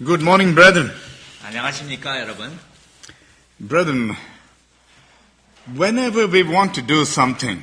Good morning, brethren. 안녕하십니까, 여러분? Brethren, whenever we want to do something,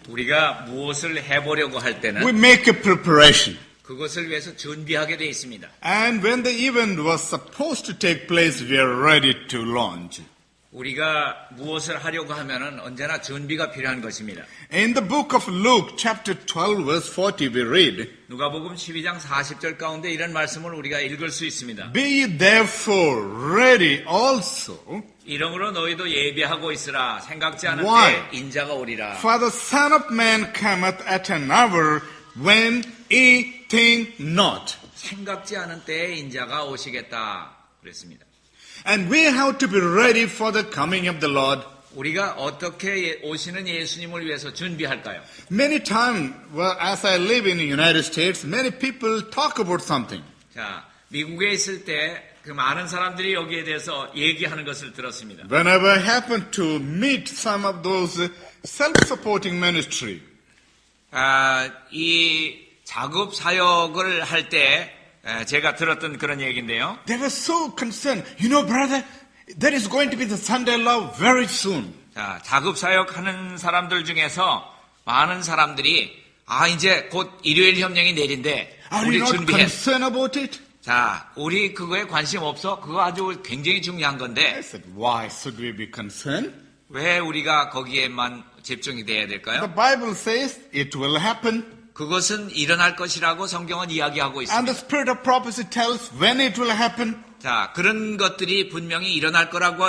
우리가 무엇을 해보려고 할 we 때는 make a preparation. 그것을 위해서 준비하게 되어 있습니다. And when the event was supposed to take place, we are ready to launch. 우리가 무엇을 하려고 하면은 언제나 준비가 필요한 것입니다. In the book of Luke, chapter 12, verse 40, we read, 누가복음 12장 40절 가운데 이런 말씀을 우리가 읽을 수 있습니다. Be ye therefore ready also, 이러므로 너희도 예비하고 있으라. 생각지 않은 Why? 때 인자가 오리라. for the Son of Man cometh at an hour when ye think not. 생각지 않은 때에 인자가 오시겠다. 그랬습니다. And we have to be ready for the coming of the Lord. 우리가 어떻게 오시는 예수님을 위해서 준비할까요? Many times, well, as I live in the United States, many people talk about something. 자, 미국에 있을 때 그 많은 사람들이 여기에 대해서 얘기하는 것을 들었습니다. Whenever I happen to meet some of those self-supporting ministry, 이 자급 사역을 할 때 제가 들었던 그런 얘기인데요. they were so concerned. You know, brother, there is going to be the Sunday love very soon. 자, 자급 사역하는 사람들 중에서 많은 사람들이 이제 곧 일요일 협령이 내린대. Are 우리 you not 준비해. concerned about it? 자, 우리 그거에 관심 없어? 그거 아주 굉장히 중요한 I 건데 said, why should we be concerned? 왜 우리가 거기에만 집중이 돼야 The 될까요? Bible says it will happen. 그것은 일어날 것이라고 성경은 이야기하고 And 있습니다. the spirit of prophecy tells when it will happen. 자, 그런 것들이 분명히 일어날 거라고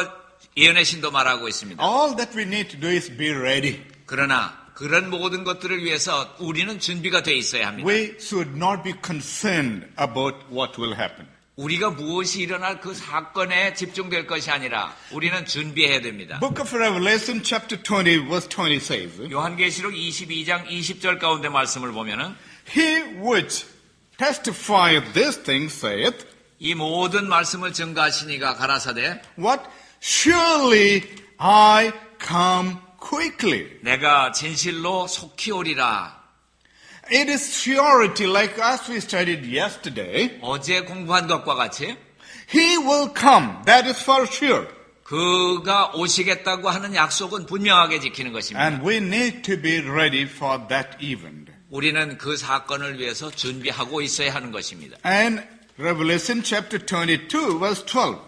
예언의 신도 말하고 있습니다. All that we need to do is be ready. 그러나 그런 모든 것들을 위해서 우리는 준비가 돼 있어야 합니다. We should not be concerned about what will happen. 우리가 무엇이 일어날 그 사건에 집중될 것이 아니라 우리는 준비해야 됩니다. Book of Revelation chapter 20 verse 20 says, 요한계시록 22장 20절 가운데 말씀을 보면은 He which testifieth this thing saith, 이 모든 말씀을 증거하시니가 가라사대 What? Surely I come quickly. 내가 진실로 속히 오리라. It is surety like as we studied yesterday. 어제 공부한 것과 같이 He will come. That is for sure. 그가 오시겠다고 하는 약속은 분명하게 지키는 것입니다. And we need to be ready for that event. 우리는 그 사건을 위해서 준비하고 있어야 하는 것입니다. And Revelation chapter 22 verse 12.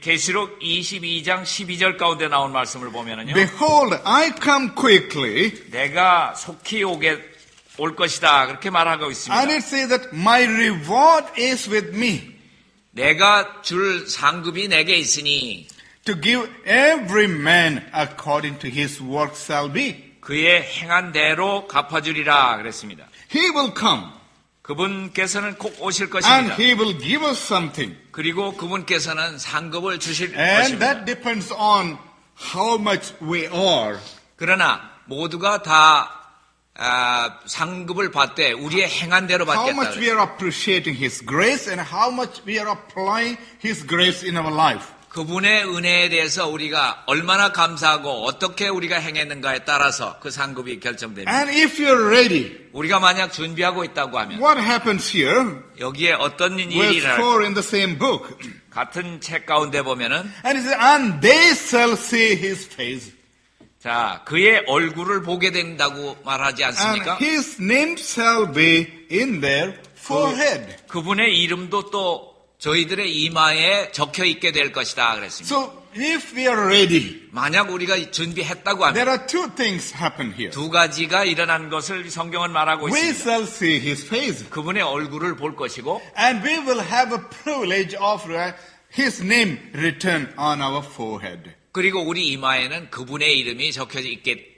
계시록 22장 12절 가운데 나온 말씀을 보면은요. Behold, I come quickly. 내가 속히 올 것이다. 그렇게 말하고 있습니다. And it says that my reward is with me 내가 줄 상급이 내게 있으니 to give every man according to his work shall be. 그의 행한 대로 갚아주리라 그랬습니다. He will come 그분께서는 꼭 오실 and 것입니다. he will give us something. 그리고 그분께서는 상급을 주실 And 것입니다. that depends on how much we are. 그러나 모두가 다 상급을 받되 우리의 행한 대로 How 받겠다. much we are appreciating his grace and how much we are applying his grace in our life. 그분의 은혜에 대해서 우리가 얼마나 감사하고 어떻게 우리가 행했는가에 따라서 그 상급이 결정됩니다. And if you're ready, 우리가 만약 준비하고 있다고 하면 what happens here? 여기에 어떤 일이 Verse 일어날 4 in the same book. 같은 책 가운데 보면은 And it says, and they shall see his face. 자 그의 얼굴을 보게 된다고 말하지 And 않습니까? his name shall be in their forehead. 그분의 이름도 또 저희들의 이마에 적혀 있게 될 것이다 그랬습니다. So if we are ready, 만약 우리가 준비했다고 하면 there are two things happen here. 두 가지가 일어난 것을 성경은 말하고 We 있습니다. shall see his face. 그분의 얼굴을 볼 것이고 And we will have a privilege of his name written on our forehead. 그리고 우리 이마에는 그분의 이름이 적혀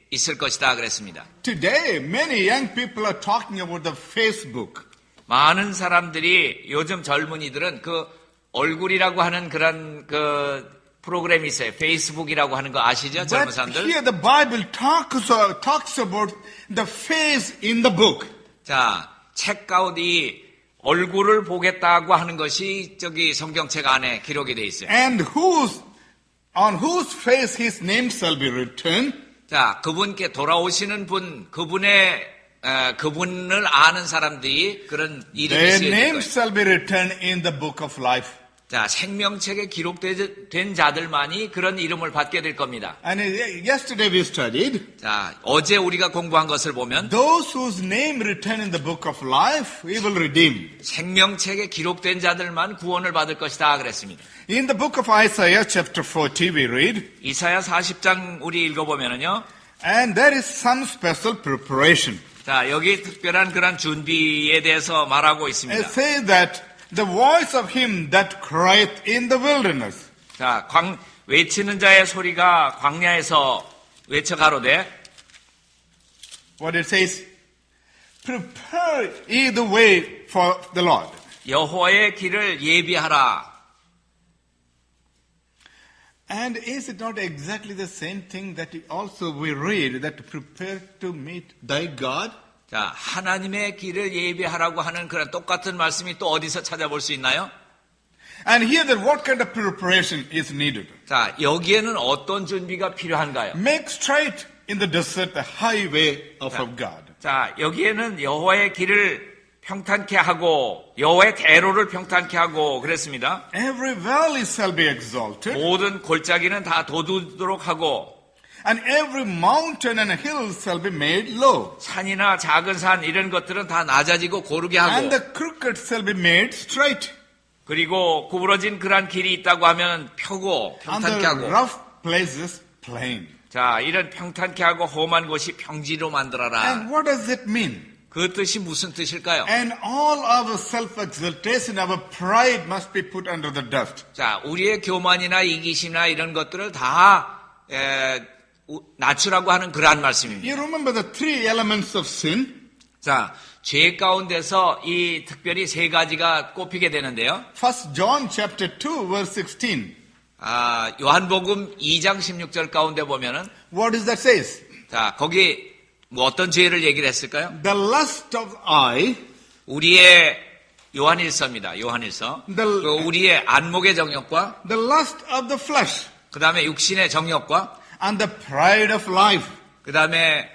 있을 것이다 그랬습니다. Today, many young people are talking about the Facebook. 많은 사람들이 요즘 젊은이들은 그 얼굴이라고 하는 그런 그 프로그램이 있어요. 페이스북이라고 하는 거 아시죠? 젊은 But 사람들. here the Bible talks about the face in the book. 자, 책 가운데 이 얼굴을 보겠다고 하는 것이 저기 성경책 안에 기록이 돼 있어요. And on whose face his name shall be written. 자, 그분께 돌아오시는 분, 그분을 아는 사람들이 그런 이름이 Their 쓰여질 names 거예요. shall be written in the book of life. 자, 생명책에 기록된 자들만이 그런 이름을 받게 될 겁니다. And yesterday we studied, 자, 어제 우리가 공부한 것을 보면 those whose name written in the book of life, he will redeem. 생명책에 기록된 자들만 구원을 받을 것이다 그랬습니다. In the book of Isaiah chapter 40 we read, 이사야 40장 우리 읽어보면은요. and there is some special preparation. 자, 여기 특별한 그런 준비에 대해서 말하고 It 있습니다. says that the voice of him that crieth in the wilderness. 자, 외치는 자의 소리가 광야에서 외쳐가로되, What it says, prepare ye the way for the Lord. 여호와의 길을 예비하라. And is it not exactly the same thing that also we read that prepare to meet thy God? 자, 하나님의 길을 예비하라고 하는 그런 똑같은 말씀이 또 어디서 찾아볼 수 있나요? And here that what kind of preparation is needed? 자, 여기에는 어떤 준비가 필요한가요? Make straight in the desert the highway of our God. 자, 여기에는 여호와의 길을 평탄케 하고 여호와의 대로를 평탄케 하고 그랬습니다. Every valley shall be exalted, 모든 골짜기는 다 돋우도록 하고 and every mountain and hill shall be made low, 산이나 작은 산 이런 것들은 다 낮아지고 고르게 하고 and the crooked shall be made straight, 그리고 구부러진 그러한 길이 있다고 하면 펴고 and 평탄케 the 하고 rough places plain. 자, 이런 평탄케 하고 험한 곳이 평지로 만들어라. And what does it mean? 그 뜻이 무슨 뜻일까요? And all our self-exaltation, our pride must be put under the dust. 자, 우리의 교만이나 이기심이나 이런 것들을 다 낮추라고 하는 그러한 말씀입니다. You remember the three elements of sin? 자, 죄 가운데서 이 특별히 세 가지가 꼽히게 되는데요. First John chapter 2 verse 16. 요한복음 2장 16절 가운데 보면은 What is that says? 자, 거기 뭐 어떤 죄를 얘기를 했을까요? The lust of eye, 우리의 요한일서입니다. 요한일서. 그 우리의 안목의 정욕과 the lust of the flesh, 그 다음에 육신의 정욕과 and the pride of life. 그 다음에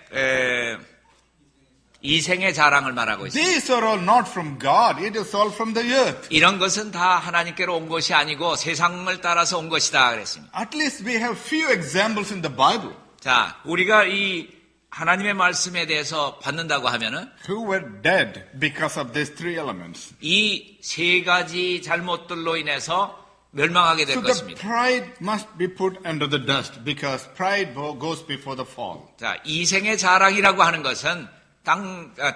이생의 자랑을 말하고 있습니다. These are all not from God. It is all from the earth. 이런 것은 다 하나님께로 온 것이 아니고 세상을 따라서 온 것이다 그랬습니다. At least we have few examples in the Bible 자, 우리가 이 하나님의 말씀에 대해서 받는다고 하면은 who were dead because of these three elements. 이 세 가지 잘못들로 인해서 멸망하게 될 So the 것입니다. pride must be put under the dust because pride goes before the fall. 자, 이생의 자랑이라고 하는 것은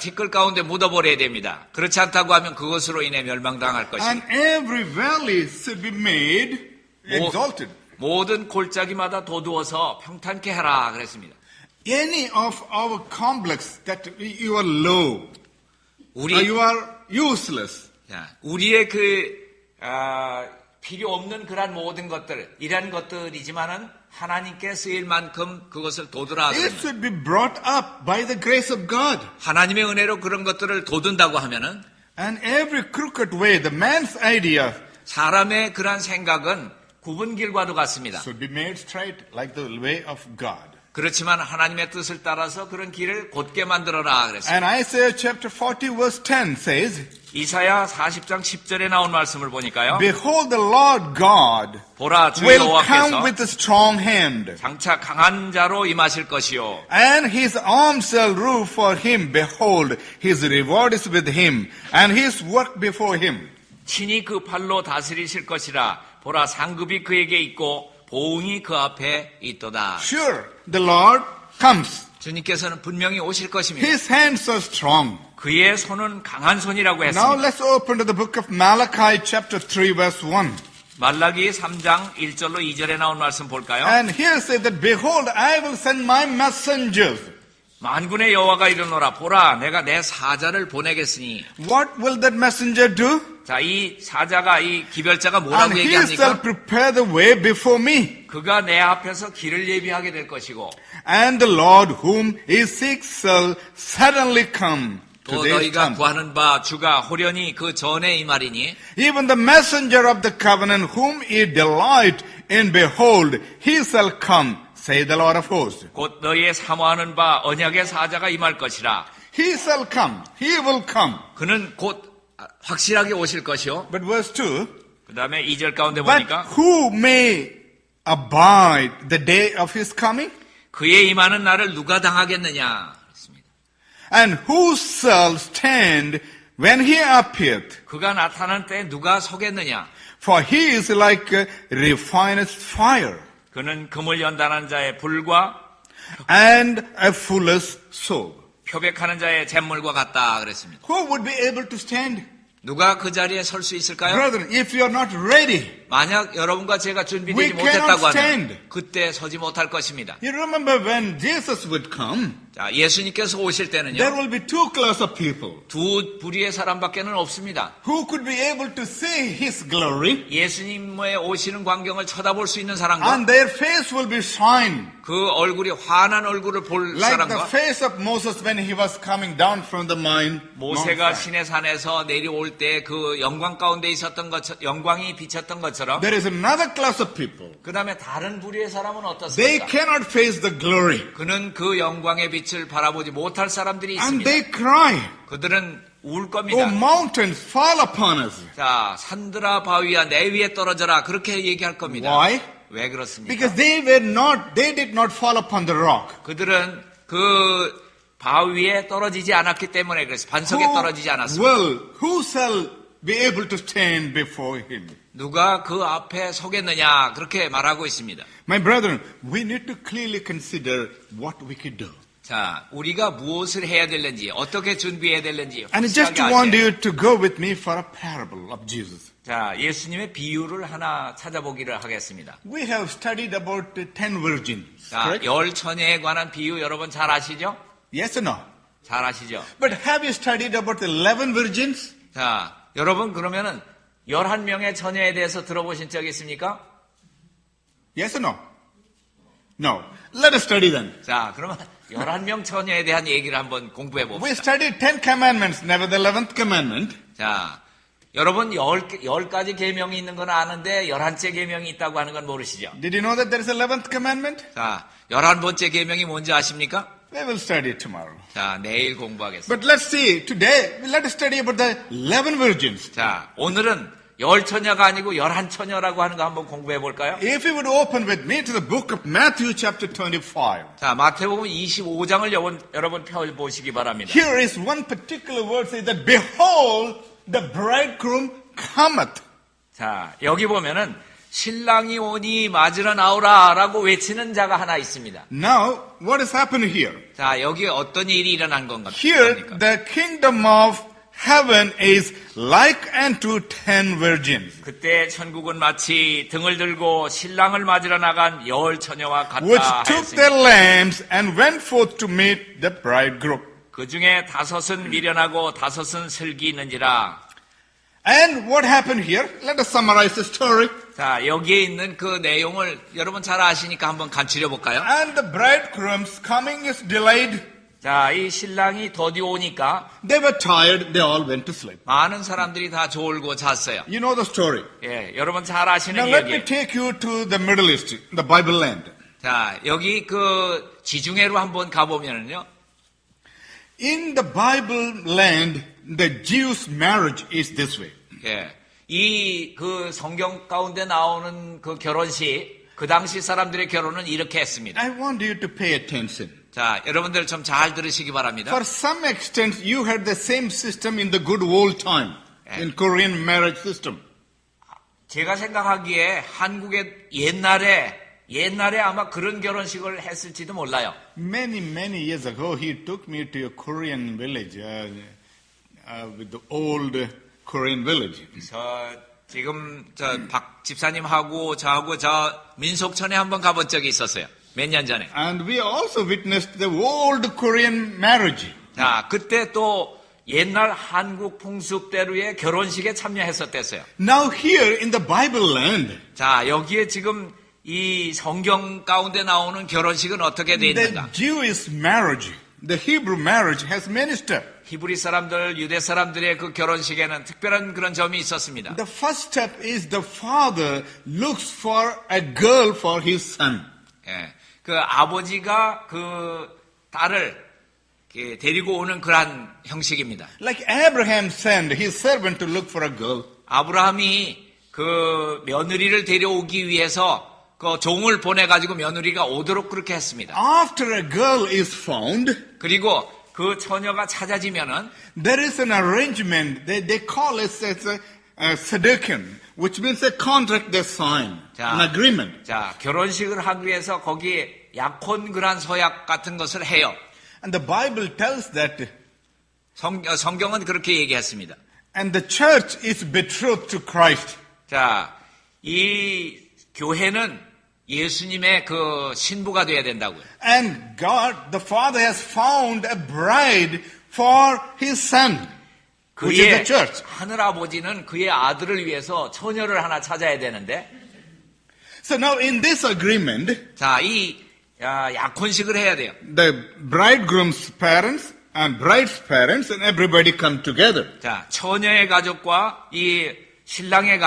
티끌 가운데 묻어버려야 됩니다. 그렇지 않다고 하면 그것으로 인해 멸망당할 And 것입니다. every valley should be made exalted. 모든 골짜기마다 돋우어서 평탄케 해라 그랬습니다. Any of our complex that you are low, or you are useless, 자, 우리의 필요 없는 그러한 모든 것들, 이러한 것들이지만은 하나님께 쓰일 만큼 그것을 돋으라. it should be brought up by the grace of God. 하나님의 은혜로 그런 것들을 돋은다고 하면은 And every crooked way, the man's idea, 사람의 그러한 생각은 굽은 길과도 같습니다. should be made straight like the way of God. 그렇지만 하나님의 뜻을 따라서 그런 길을 곧게 만들어라 그랬습니다. And Isaiah chapter 40 verse 10 says, 이사야 40장 10절에 나온 말씀을 보니까요. Behold, the Lord God 보라 주 will come 여호와께서 with a strong hand, 장차 강한 자로 임하실 것이요. and his arm shall rule for him. Behold, his reward is with him, and his work before him. 친히 그 팔로 다스리실 것이라. 보라 상급이 그에게 있고 보응이 그 앞에 있도다. Sure, the Lord comes. 주님께서는 분명히 오실 것입니다. His hands are strong. 그의 손은 강한 손이라고 Now 했습니다. let's open to the book of Malachi chapter 3 verse 1. 말라기 3장 1절로 2절에 나온 말씀 볼까요? And here says that, Behold, I will send my messengers. 만군의 여호와가 이르노라. 보라 내가 내 사자를 보내겠으니. What will that messenger do? 자, 이 사자가 이 기별자가 And 뭐라고 he shall 얘기합니까? prepare the way before me. 그가 내 앞에서 길을 예비하게 될 것이고 And the Lord whom he seeks shall suddenly come to 또 this 너희가 temple. 구하는 바 주가 호련히 그 전에 이 말이니 Even the messenger of the covenant whom ye delight in, behold, he shall come, say the Lord of hosts. 곧 너희의 사모하는 바 언약의 사자가 임할 것이라. He shall come. He will come. 그는 곧 확실하게 오실 것이요. But verse 2, 그 다음에 2절 가운데 But 보니까 who may abide the day of his coming? 그의 임하는 날을 누가 당하겠느냐 그랬습니다. And who shall stand when he appeareth? 그가 나타난 때 누가 서겠느냐. For he is like a refiner's fire 그는 금을 연단한 자의 불과 and a fuller's soap. 표백하는 자의 잿물과 같다 그랬습니다. Who would be able to stand? 누가 그 자리에 설 수 있을까요? Brethren, if you are not ready, 만약 여러분과 제가 준비되지 We cannot 못했다고 하면 stand. 그때 서지 못할 것입니다. you remember when Jesus would come, 자, 예수님께서 오실 there 때는요. will be two classes of people 두 부류의 사람밖에는 없습니다. who could be able to see his glory, 예수님의 오시는 광경을 쳐다볼 수 있는 사람과 and their face will be shine 그 얼굴이 환한 얼굴을 볼 like the 사람과 face of Moses when he was coming down from the Mount 모세가 Sinai. 시내 산에서 내려올 때 그 영광 가운데 있었던 것처럼 영광이 비쳤던 것처럼 There is another class of people. 그 다음에 다른 부류의 사람은 They 어떻습니까? cannot face the glory, 그는 그 영광의 빛을 바라보지 못할 사람들이 and 있습니다. they cry, 그들은 울 "Oh, 겁니다. mountains, fall upon us." 자, 산들아 바위야 내 위에 떨어져라 그렇게 얘기할 겁니다. Why? 왜 그렇습니까? Because they did not fall upon the rock. 그들은 그 바위에 떨어지지 않았기 때문에 그래서 반석에 떨어지지 않았습니다. Who shall be able to stand before him? 누가 그 앞에 서겠느냐 그렇게 말하고 있습니다. My brethren, we need to clearly consider what we could do. 자, 우리가 무엇을 해야 될는지 어떻게 준비해야 될는지 And I just 확실하게 want 아셔야 you to go with me for a parable of Jesus. 자, 예수님의 비유를 하나 찾아보기를 하겠습니다. We have studied about the 10 virgins. 자, Correct? 열 처녀에 관한 비유 여러분 잘 아시죠? Yes or no? 잘 아시죠? But have you studied about the 11 virgins? 자, 여러분 그러면은 11명의 처녀에 대해서 들어보신 적 있습니까? Yes or no? No. Let us study them. 자, 그러면 11명 처녀에 대한 얘기를 한번 공부해 We 봅시다. studied 10 commandments, never the 11th commandment. 자, 여러분 10가지 계명이 있는 건 아는데 11째 계명이 있다고 하는 건 모르시죠? Did you know that there is 11th commandment? 자, 11번째 계명이 뭔지 아십니까? We will study it tomorrow. 자, 내일 공부하겠습니다. But let's see, today, let us study about the 11 virgins. 자, 오늘은 10처녀가 아니고 11처녀라고 하는 거 한번 공부해 볼까요? If you would open with me to the book of Matthew chapter 25. 자, 마태복음 25장을 여러분 펴보시기 바랍니다. Here is one particular word say that behold the bridegroom cometh. 자, 여기 보면은 신랑이 오니 맞으러 나오라라고 외치는 자가 하나 있습니다. Now, what has happened here? 자, 여기 어떤 일이 일어난 건가? Here, the kingdom of heaven is like unto 10 virgins, 그때 천국은 마치 등을 들고 신랑을 맞으러 나간 10처녀와 which 같다 took their 하였습니다. lamps and went forth to meet the bridegroom. 그 중에 5은 미련하고 5은 슬기 있는지라. And what happened here? Let us summarize the story. 자, 여기에 있는 그 내용을 여러분 잘 아시니까 한번 간추려 볼까요? And the bridegroom's coming is delayed. 자, 이 신랑이 더디 오니까 They were tired. They all went to sleep. 많은 사람들이 다 졸고 잤어요. You know the story. 예, 여러분 잘 아시는 Now let me 이야기예요. take you to the Middle East, the Bible land. 자, 여기 그 지중해로 한번 가보면은요. In the Bible land, the Jews' marriage is this way. 예, 이 그 성경 가운데 나오는 그 결혼식, 그 당시 사람들의 결혼은 이렇게 했습니다. I want you to pay attention. 자, 여러분들 좀 잘 들으시기 바랍니다. For some extent, you had the same system in the good old time, in Korean marriage system. 제가 생각하기에 한국의 옛날에 아마 그런 결혼식을 했을지도 몰라요. Many years ago, he took me to a Korean village, with the old Korean village. 지금 박 집사님하고 저하고 저 민속촌에 한번 가본 적이 있었어요. 몇 년 전에. And we also witnessed the old Korean marriage. 자, 그때 또 옛날 한국 풍습대로의 결혼식에 참여했었댔어요. Now here in the Bible land, 자, 여기에 지금 이 성경 가운데 나오는 결혼식은 어떻게 돼 the 있는가? Jewish marriage, the Hebrew marriage has many steps. 히브리 사람들, 유대 사람들의 그 결혼식에는 특별한 그런 점이 있었습니다. The first step is the father looks for a girl for his son. 예, 그 아버지가 그 딸을 이렇게 데리고 오는 그러한 형식입니다. Like Abraham sent his servant to look for a girl. 아브라함이 그 며느리를 데려오기 위해서 그 종을 보내가지고 며느리가 오도록 그렇게 했습니다. After a girl is found, 그리고 그 처녀가 찾아지면은 there is an arrangement. They call it as a seduction, which means a contract they sign, 자, an agreement. 자, 결혼식을 하기 위해서 거기 약혼 그란 서약 같은 것을 해요. And the Bible tells that, 성경은 그렇게 얘기했습니다. and the church is betrothed to Christ. 자, 이 교회는 예수님의 그 신부가 돼야 된다고요. And God, the Father, has found a bride for His Son, which is 그의 the church. 하늘 아버지는 그의 아들을 위해서 처녀를 하나 찾아야 되는데, So now in this agreement, 자, 이 약혼식을 해야 돼요. the bridegroom's parents and bride's parents and everybody come together. 자, 처녀의 가족과 이 신랑의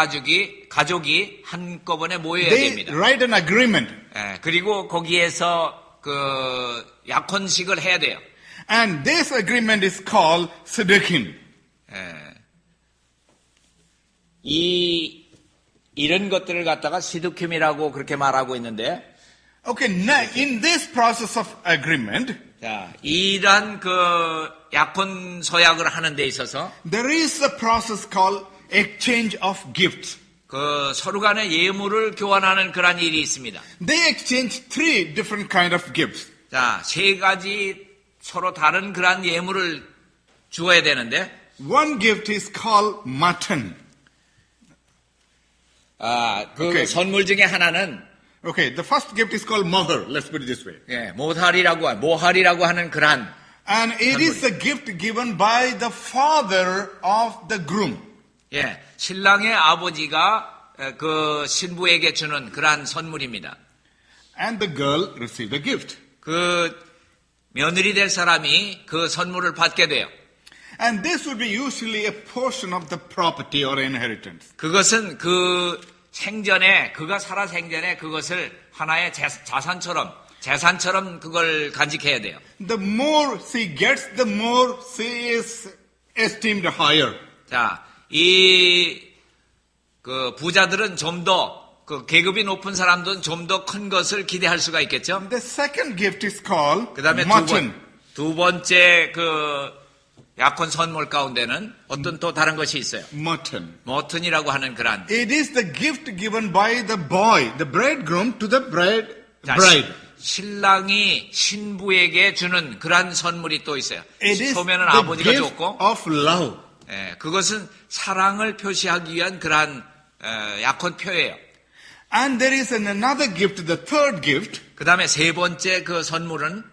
가족이 한꺼번에 모여야 They 됩니다. write an agreement. 예, 그리고 거기에서 그 약혼식을 해야 돼요. And this agreement is called seduction. 이런 것들을 갖다가 시두킴이라고 그렇게 말하고 있는데, Okay, now in this process of agreement, 자, 이러한 그 약혼 서약을 하는 데 있어서 there is a process called exchange of gifts. 그 서로 간의 예물을 교환하는 그런 일이 있습니다. They exchange 3 different kind of gifts. 자, 3가지 서로 다른 그런 예물을 주어야 되는데, One gift is called mutton. 그 Okay. 선물 중에 하나는 Okay, the first gift is called moher. Let's put it this way. 모할이라고 하는 그런, And it is a gift given by the father of the groom. 예, 신랑의 아버지가 그 신부에게 주는 그러한 선물입니다. And the girl received a gift. 그 며느리 될 사람이 그 선물을 받게 돼요. And this would be usually a portion of the property or inheritance. 그것은 그 생전에, 그가 살아 생전에 그것을 하나의 재산처럼 그걸 간직해야 돼요. The more she gets, the more she is esteemed higher. 자, 그 부자들은 좀 더, 그 계급이 높은 사람들은 좀 더 큰 것을 기대할 수가 있겠죠? The second gift is called 그 다음에 mutton. 두 번째 그 약혼 선물 가운데는 어떤 또 다른 것이 있어요. Mutton. 머튼이라고 하는 그런. It is the gift given by the boy, the bridegroom, to the bride. 자, 신랑이 신부에게 주는 그런 선물이 또 있어요. It is 처음에는 the 아버지가 gift 줬고, of love. 예, 그것은 사랑을 표시하기 위한 그러한 약혼 표예요. And there is another gift, the third gift. 그 다음에 세 번째 그 선물은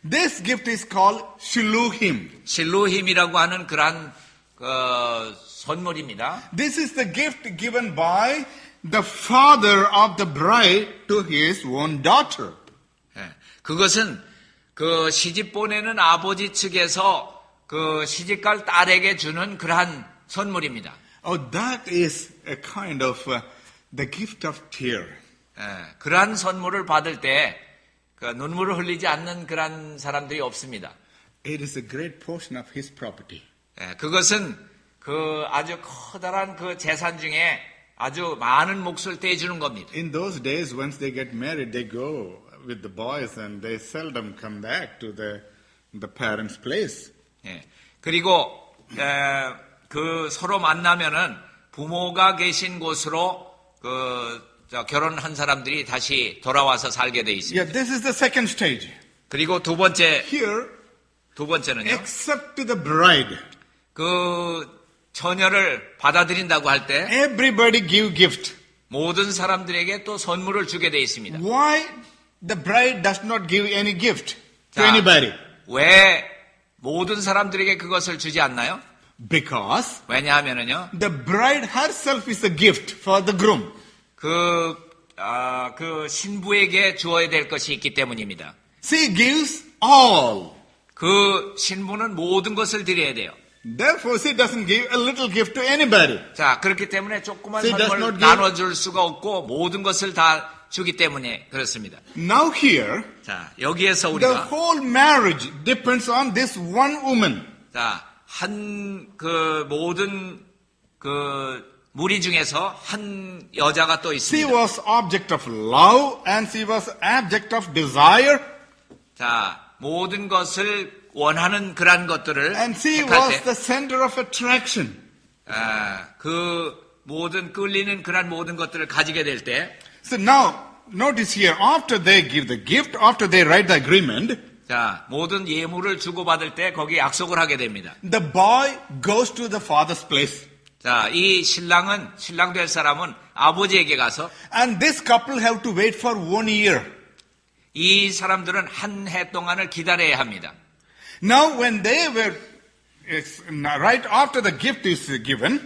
This gift is called shiluhim. 실로힘이라고 하는 그러한 선물입니다. This is the gift given by the father of the bride to his own daughter. 예, 그것은 그 시집 보내는 아버지 측에서 그 시집갈 딸에게 주는 그러한 선물입니다. Oh, that is a kind of the gift of tear. 예, 그러한 선물을 받을 때 그 눈물을 흘리지 않는 그러한 사람들이 없습니다. It is a great portion of his property. 예, 그것은 그 아주 커다란 그 재산 중에 아주 많은 몫을 떼주는 겁니다. In those days, once they get married, they go with the boys and they seldom come back to the parents' place. 예, 그리고 그 서로 만나면은 부모가 계신 곳으로 결혼한 사람들이 다시 돌아와서 살게 돼 있습니다. Yeah, this is the second stage. 그리고 두 번째는요. Except to the bride. 그 처녀를 받아들인다고 할 때 Everybody give gift. 모든 사람들에게 또 선물을 주게 돼 있습니다. Why the bride does not give any gift to 자, anybody? 왜 모든 사람들에게 그것을 주지 않나요? Because 왜냐하면은요. the bride herself is a gift for the groom. 그 신부에게 주어야 될 것이 있기 때문입니다. She gives all. 그 신부는 모든 것을 드려야 돼요. Therefore, she doesn't give a little gift to anybody. 자, 그렇기 때문에 조그만 She does 선물을 not give- 나눠줄 수가 없고 모든 것을 다 주기 때문에 그렇습니다. Now here, 자, 여기에서 the 우리가 whole marriage depends on this one woman. 자, 모든 무리 중에서 한 여자가 또 She 있습니다. was object of love and she was object of desire. 자, 모든 것을 원하는 그러한 것들을 And she 택할 was 때, the center of attraction. 그 모든 끌리는 그러한 모든 것들을 가지게 될 때, So now, notice here, after they give the gift, after they write the agreement, 자, 모든 예물을 주고받을 때 거기 약속을 하게 됩니다. the boy goes to the father's place. 자, 이 신랑 될 사람은 아버지에게 가서 And this couple have to wait for 1 year. 이 사람들은 한 해 동안을 기다려야 합니다. Now, when they were, right after the gift is given,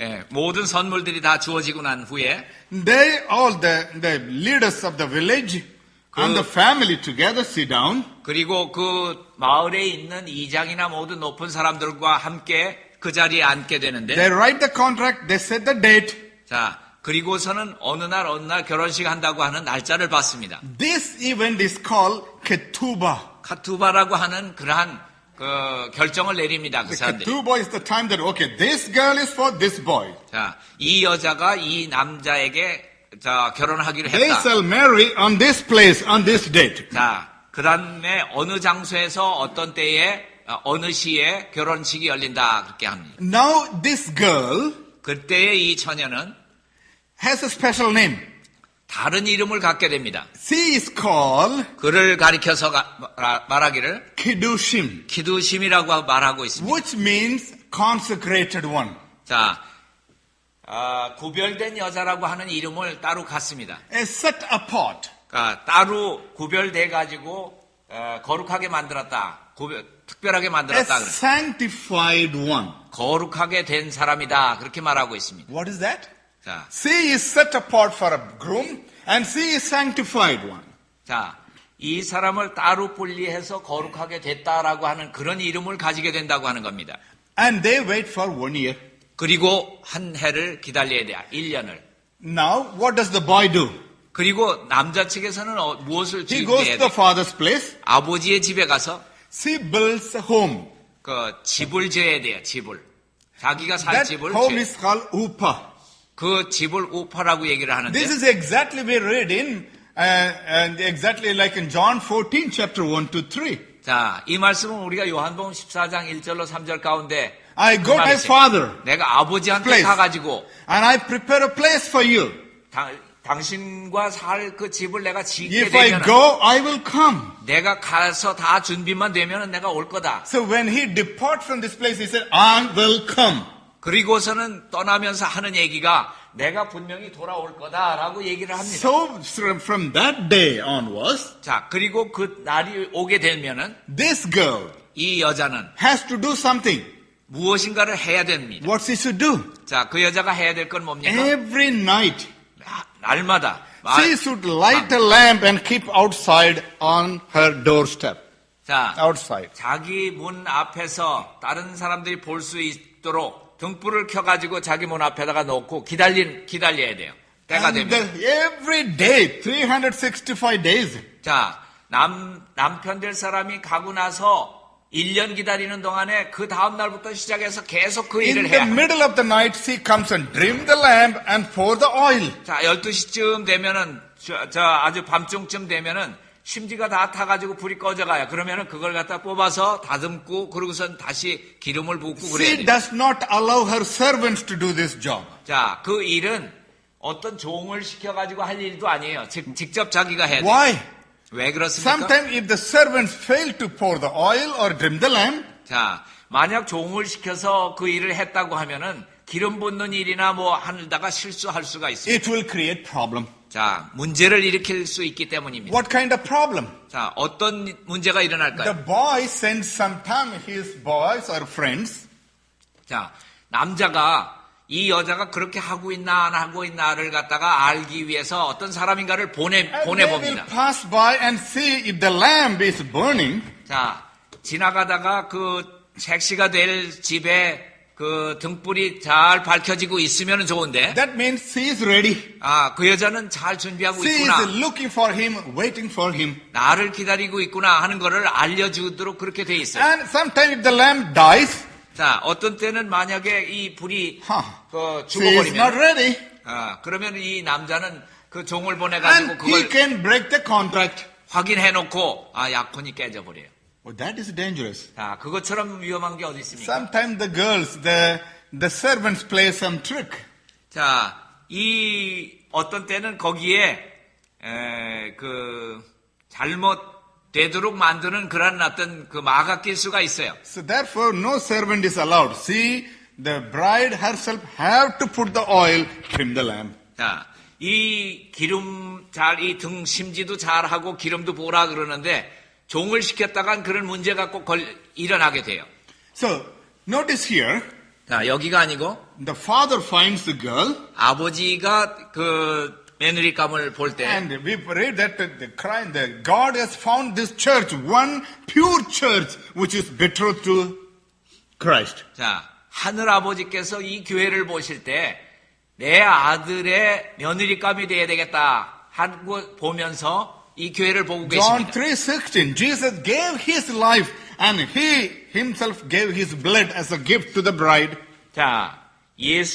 예, 모든 선물들이 다 주어지고 난 후에 they, all the leaders of the village and the family together sit down. 그리고 그 마을에 있는 이장이나 모든 높은 사람들과 함께 그 자리에 앉게 되는데 They write the contract, they set the date. 자, 그리고서는 어느 날 결혼식 한다고 하는 날짜를 받습니다. This event is called ketubah. 카투바라고 하는 그러한 그 결정을 내립니다. 그 The 사람들이. ketubah is the time that, okay, this girl is for this boy. 자, 이 여자가 이 남자에게 자, 결혼하기로 They 했다. shall marry on this place, on this date. 자, 그 다음에 어느 장소에서 어떤 때에 어느 시에 결혼식이 열린다 그렇게 합니다. Now this girl 그때의 이 처녀는 has a special name. 다른 이름을 갖게 됩니다. She is called 그를 가리켜서 말하기를 Kiddushim, 기두심이라고 말하고 있습니다. which means consecrated one. 자, 구별된 여자라고 하는 이름을 따로 갖습니다. A set apart. 그러니까 따로 구별돼 가지고 거룩하게 만들었다. 특별하게 A 만들었다. 그래. sanctified one. 거룩하게 된 사람이다. 그렇게 말하고 있습니다. What is that? 자, She is set apart for a groom and she is sanctified one. 자, 이 사람을 따로 분리해서 거룩하게 됐다라고 하는 그런 이름을 가지게 된다고 하는 겁니다. And they wait for 1 year. 그리고 한 해를 기다려야 돼요. 1년을. Now, what does the boy do? 그리고 남자 측에서는 무엇을 He goes 준비해야 to the 돼요? father's place. 아버지의 집에 가서 She builds a home. 그 집을 지어야 돼요. 집을. 자기가 살 That 집을 home 지어야 is called upa. 그 집을 우파라고 얘기를 하는데 This is exactly we read in, and exactly like in John 14, chapter 1 to 3. 자, 이 말씀은 우리가 요한복음 14장 1절로 3절 가운데 I go 그 my 말이죠. father, 내가 아버지한테 place. 가가지고 and I prepare a place for you. 당신과 살 그 집을 내가 짓게 If I 되면 go, I will come. 내가 가서 다 준비만 되면 내가 올 거다. So when he departs from this place, he said, I will come. 그리고서는 떠나면서 하는 얘기가 내가 분명히 돌아올 거다라고 얘기를 합니다. So from that day onwards, 자, 그리고 그 날이 오게 되면은 this girl 이 여자는 has to do something. 무엇인가를 해야 됩니다. What she should do? 자, 그 여자가 해야 될 건 뭡니까? Every night, 날마다 she should light a lamp and keep outside on her doorstep. 자, Outside. 자기 문 앞에서 다른 사람들이 볼 수 있도록 등불을 켜가지고 자기 문 앞에다가 놓고 기다려야 돼요. 때가 And 되면. every day, 365 days. 자, 남편 될 사람이 가고 나서 1년 기다리는 동안에 그 다음 날부터 시작해서 계속 그 In 일을 the 해야 합니다. middle of the night, she comes and trim the lamp and pour the oil. 자, 12시쯤 되면은, 아주 밤중쯤 되면은, 심지가 다 타가지고 불이 꺼져가요. 그러면은 그걸 갖다 뽑아서 다듬고, 그러고선 다시 기름을 붓고 그래야 She 돼요. does not allow her servants to do this job. 자, 그 일은 어떤 종을 시켜가지고 할 일도 아니에요. 직접 자기가 해야 돼요. Why? 왜 그렇습니까? Sometimes if the servants fail to pour the oil or trim the lamp, 자, 만약 종을 시켜서 그 일을 했다고 하면은 기름 붓는 일이나 뭐 하다가 실수할 수가 있습니다. it will create problem. 자, 문제를 일으킬 수 있기 때문입니다. What kind of problem? 자, 어떤 문제가 일어날까요? The boy sends sometime his boys or friends 자, 남자가 이 여자가 그렇게 하고 있나 안 하고 있나를 갖다가 알기 위해서 어떤 사람인가를 and they will 보내봅니다. pass by and see if the lamp is burning. 자, 지나가다가 그 색시가 될 집에 그 등불이 잘 밝혀지고 있으면 좋은데, That means she is ready. 그 여자는 잘 준비하고 She 있구나. is looking for him, waiting for him. 나를 기다리고 있구나 하는 거를 알려주도록 그렇게 돼 있어요. And sometimes if the lamp dies, 자, 어떤 때는 만약에 이 불이 She is not 죽어버리면, ready. 그러면 이 남자는 그 종을 보내가지고 And he 그걸 can break the contract. 확인해놓고, 약혼이 깨져버려요. Oh, that is dangerous. 자, 그것처럼 위험한 게 어디 있습니까? Sometimes the girls, the servants play some trick. 자, 이 어떤 때는 거기에 잘못 되도록 만드는 그런 어떤 그 마가 낄 수가 있어요. So therefore, no servant is allowed. See, the bride herself have to put the oil, trim the lamp. 자, 이 기름 이 등 심지도 잘하고 기름도 보라 그러는데 종을 시켰다간 그런 문제가 꼭 일어나게 돼요. So notice here, 자, 여기가 아니고 the father finds the girl, 아버지가 그 며느리감을 볼 때, and we read that the God has found this church, one pure church, which is betrothed to Christ. 자, 하늘 아버지께서 이 교회를 보실 때 내 아들의 며느리감이 돼야 되겠다 하고 보면서 이 교회를 보고 John 계십니다. 3:16, Jesus gave his life and he himself gave his blood as a gift to the bride. 자,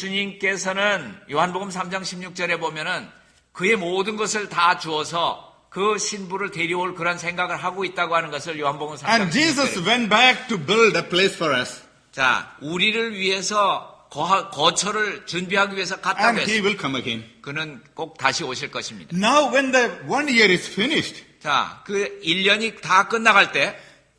예수님께서는 요한복음 3장 16절에 보면은 그의 모든 것을 다 주어서 그 신부를 데려올 그런 생각을 하고 있다고 하는 것을 요한복음 3장 And Jesus 16절에. went back to build a place for us. 자, 우리를 위해서 거처를 준비하기 위해서 갔다고 And he 했습니다. will come again. 그는 꼭 다시 오실 것입니다. Now when the 1 year is finished, 자, 그 1년이 다 끝나갈 때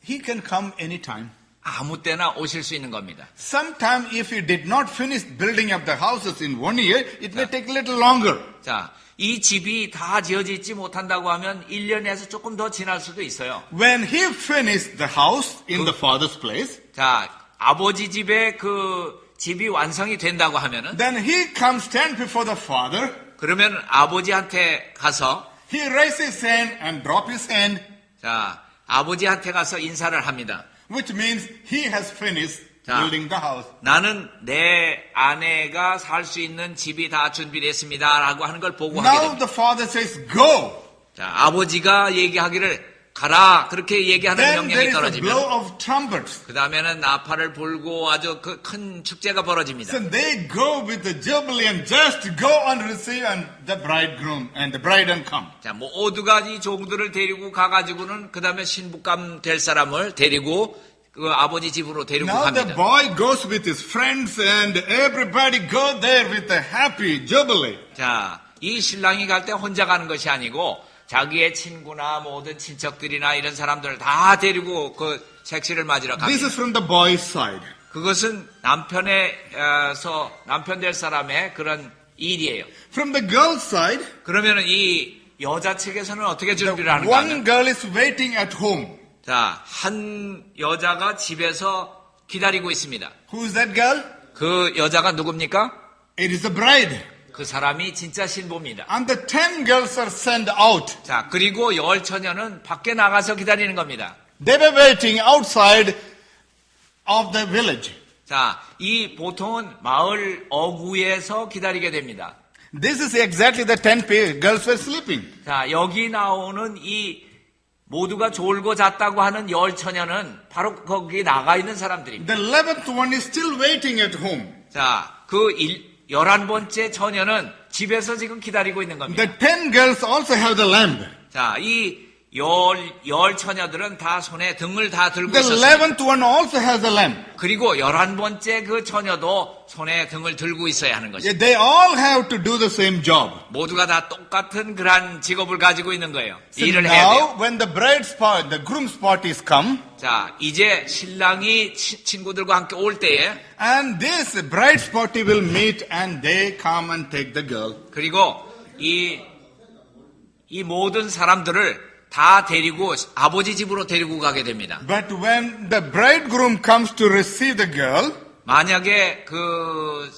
he can come anytime. 아무 때나 오실 수 있는 겁니다. Sometime if you did not finish building up the houses in 1 year, it may take a little longer. 자, 이 집이 다 지어지지 못한다고 하면 1년에서 조금 더 지날 수도 있어요. When he finished the house in the father's place, 자, 아버지 집에 그 집이 완성이 된다고 하면은 then he comes stand before the father. 그러면 아버지한테 가서 He raises his hand and drop his hand, 자, 아버지한테 가서 인사를 합니다. which means he has finished 자. building the house. 나는 내 아내가 살 수 있는 집이 다 준비됐습니다라고 하는 걸 보고하게 Now 됩니다. the father says, go. 자, 아버지가 얘기하기를 가라 그렇게 얘기하는 Then there 명령이 is a 떨어지면 blow of trumpets. 그 다음에는 나팔을 불고 아주 그 큰 축제가 벌어집니다. So they go with the jubilee and just go and receive and the bridegroom and the bride and come. 자, 모두가 이 종들을 데리고 가가지고는 그 다음에 신부감 될 사람을 데리고 그 아버지 집으로 데리고 Now the 갑니다. boy goes with his friends and everybody go there with a happy jubilee. 자, 이 신랑이 갈 때 혼자 가는 것이 아니고 자기의 친구나 모든 친척들이나 이런 사람들을 다 데리고 그 색시를 맞으러 This 갑니다. is from the boy's side. 그것은 남편 될 사람의 그런 일이에요. From the girl's side, 그러면은 이 여자 측에서는 어떻게 the 준비를 하는가 one 하면 girl is waiting at home. 자, 한 여자가 집에서 기다리고 있습니다. Who is that girl? 그 여자가 누굽니까? It is the bride. 그 사람이 진짜 신부입니다. And the 10 girls are sent out. 자, 그리고 열 처녀는 밖에 나가서 기다리는 겁니다. They were waiting outside of the village. 자, 이 보통은 마을 어구에서 기다리게 됩니다. This is exactly the 10 girls were sleeping. 자, 여기 나오는 이 모두가 졸고 잤다고 하는 열 처녀는 바로 거기 나가 있는 사람들입니다. The 11th one is still waiting at home. 자, 그 11번째 처녀는 집에서 지금 기다리고 있는 겁니다. The 10 girls also have the lamp. 자, 이 열 처녀들은 다 손에 등을 다 들고 The 있었습니다. 11th one also has the lamp. 그리고 11번째 그 처녀도 손에 등을 들고 있어야 하는 것입니다. They all have to do the same job. 모두가 다 똑같은 그러한 직업을 가지고 있는 거예요. So 일을 해야 돼요. now when the the groom's parties come, 자, 이제 신랑이 친구들과 함께 올 때에 and this bride's party will meet and they come and take the girl. 그리고 이 모든 사람들을 다 데리고 아버지 집으로 데리고 가게 됩니다. But when the bridegroom comes to receive the girl, 만약에 그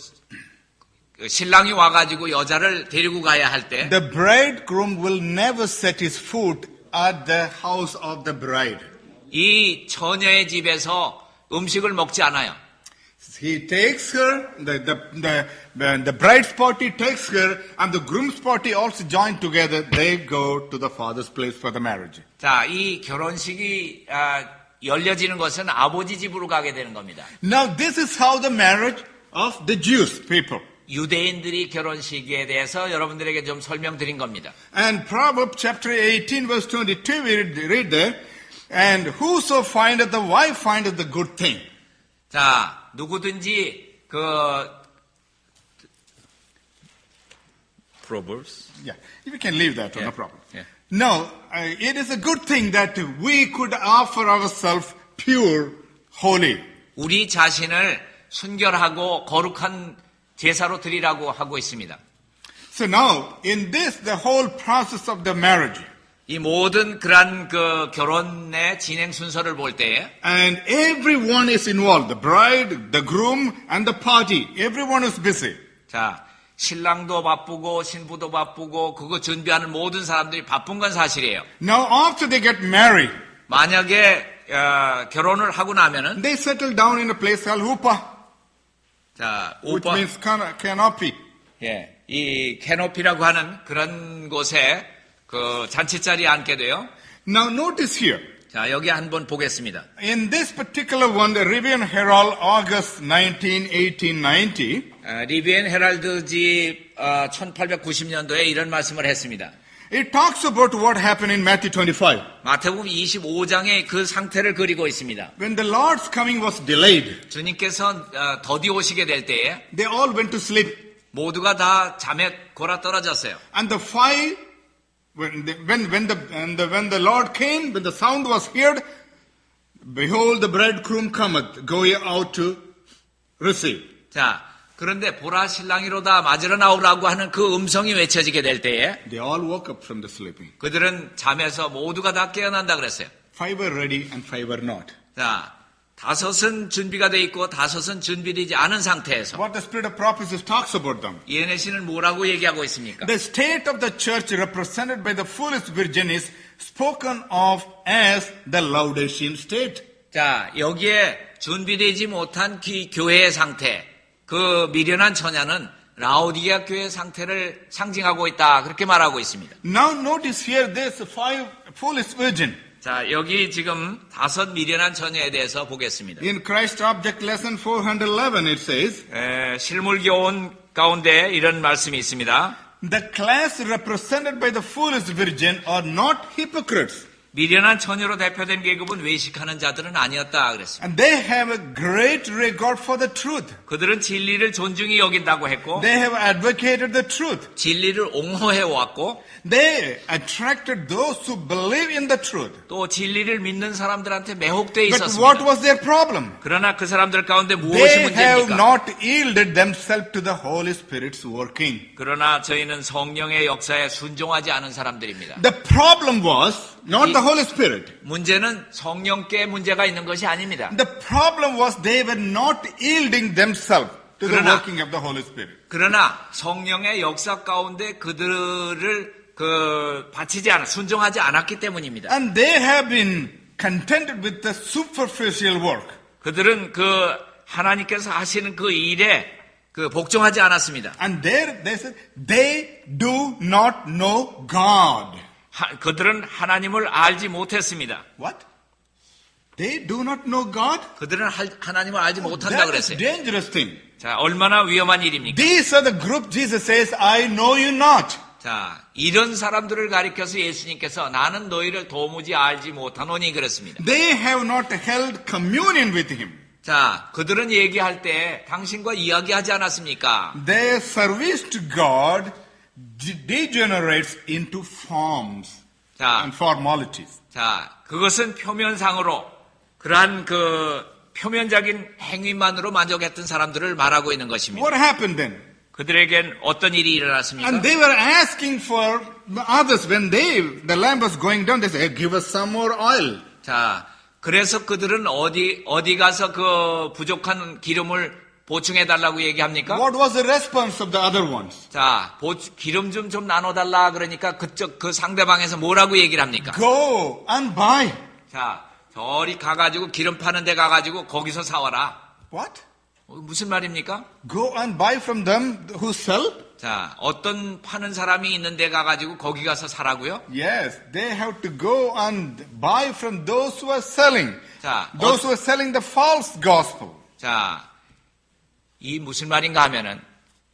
신랑이 와가지고 여자를 데리고 가야 할 때, the bridegroom will never set his foot at the house of the bride. 이 처녀의 집에서 음식을 먹지 않아요. He takes her, the bride's party takes her, and the groom's party also join together. They go to the father's place for the marriage. 자, 이 결혼식이 열려지는 것은 아버지 집으로 가게 되는 겁니다. Now this is how the marriage of the Jews people. 유대인들이 결혼식에 대해서 여러분들에게 좀 설명드린 겁니다. And Proverbs chapter 18 verse 22 we read there, and whoso findeth the wife findeth the good thing. 자, 누구든지 Proverbs. Yeah, we can leave that, Yeah. no problem. Yeah. No, it is a good thing that we could offer ourselves pure, holy. 우리 자신을 순결하고 거룩한 제사로 드리라고 하고 있습니다. So now, in this, the whole process of the marriage, 이 모든 그러한 그 결혼의 진행 순서를 볼 때에 and everyone is involved, the bride, the groom, and the party. Everyone is busy. 자, 신랑도 바쁘고 신부도 바쁘고 그거 준비하는 모든 사람들이 바쁜 건 사실이에요. Now, after they get married, 만약에 결혼을 하고 나면은 they settle down in a place called huppah, 자, which 오빠 means canopy. 예, 이 캐노피라고 하는 그런 곳에 그 잔치자리에 앉게 돼요. Now, notice here, 자, 여기 한번 보겠습니다. in this particular one, the Rivian Herald, August 19, 1890, 리비엔 헤랄드지 1890년도에 이런 말씀을 했습니다. it talks about what happened in Matthew 25. 마태복음 25장에 그 상태를 그리고 있습니다. When the Lord's coming was delayed, 주님께서 더디 오시게 될 때에 they all went to sleep. 모두가 다 잠에 골아 떨어졌어요. And the five, when the Lord came, when the sound was heard, behold, the bridegroom cometh, go ye out to receive. 자, 그런데 보라 신랑이로다 맞으러 나오라고 하는 그 음성이 외쳐지게 될 때에 They all woke up from the sleeping. 그들은 잠에서 모두가 다 깨어난다 그랬어요. Five were ready and five were not. 자, 다섯은 준비가 돼 있고 다섯은 준비되지 않은 상태에서 What the spirit of prophecy talks about them. 이에네 씨는 뭐라고 얘기하고 있습니까? The state of the church represented by the foolish virgin is spoken of as the Laodicean state. 자, 여기에 준비되지 못한 교회의 상태, 그 미련한 처녀는 라오디게아 교회의 상태를 상징하고 있다. 그렇게 말하고 있습니다. Now notice here this five foolish virgin. 자, 여기 지금 다섯 미련한 처녀에 대해서 보겠습니다. In Christ Object Lesson 411 it says, 실물교훈 가운데 이런 말씀이 있습니다. the class represented by the foolish virgin are not hypocrites. 미련한 처녀로 대표된 계급은 외식하는 자들은 아니었다 그랬습니다. And they have a great regard for the truth. 그들은 진리를 존중히 여긴다고 했고 They have advocated the truth. 진리를 옹호해 왔고 They attracted those who believe in the truth. 또 진리를 믿는 사람들한테 매혹되어 But what 있었습니다. was their problem? 그러나 그 사람들 가운데 무엇이 They have 문제입니까? not yielded themselves to the Holy Spirit's working. 그러나 저희는 성령의 역사에 순종하지 않은 사람들입니다. The problem was not the Holy Spirit. 문제는 성령께 문제가 있는 것이 아닙니다. The problem was they were not yielding themselves to the 그러나- working of the Holy Spirit. 그러나 성령의 역사 가운데 그들을 순종하지 않았기 때문입니다. And they have been contented with the superficial work. 그들은 하나님께서 하시는 그 일에 복종하지 않았습니다. And there they said, they do not know God. 그들은 하나님을 알지 못했습니다. What? They do not know God? 그들은 하나님을 알지 못한다 That is 그랬어요. dangerous thing. 자, 얼마나 위험한 일입니까? These are the group Jesus says, I know you not. 자, 이런 사람들을 가리켜서 예수님께서 나는 너희를 도무지 알지 못하노니 그랬습니다. They have not held communion with him. 자, 그들은 얘기할 때 당신과 이야기하지 않았습니까? Their service to God degenerates into forms 자, and formalities. 자, 그것은 표면상으로 그러한 표면적인 행위만으로 만족했던 사람들을 말하고 있는 것입니다. What happened then? 그들에겐 어떤 일이 일어났습니까? And they were asking for the others when the lamp was going down. They said, give us some more oil. 자, 그래서 그들은 어디 가서 그 부족한 기름을 보충해 달라고 얘기합니까? What was the response of the other ones? 자, 기름 좀 나눠달라 그러니까 그 상대방에서 뭐라고 얘기를 합니까? Go and buy. 자, 저리 가가지고 기름 파는 데 가가지고 거기서 사와라. What? 무슨 말입니까? Go and buy from them who sell. 자, 어떤 파는 사람이 있는 데 가가지고 거기 가서 사라고요? Yes, they have to go and buy from those who are selling. 자, Those who are selling the false gospel. 자, 이 무슨 말인가 하면은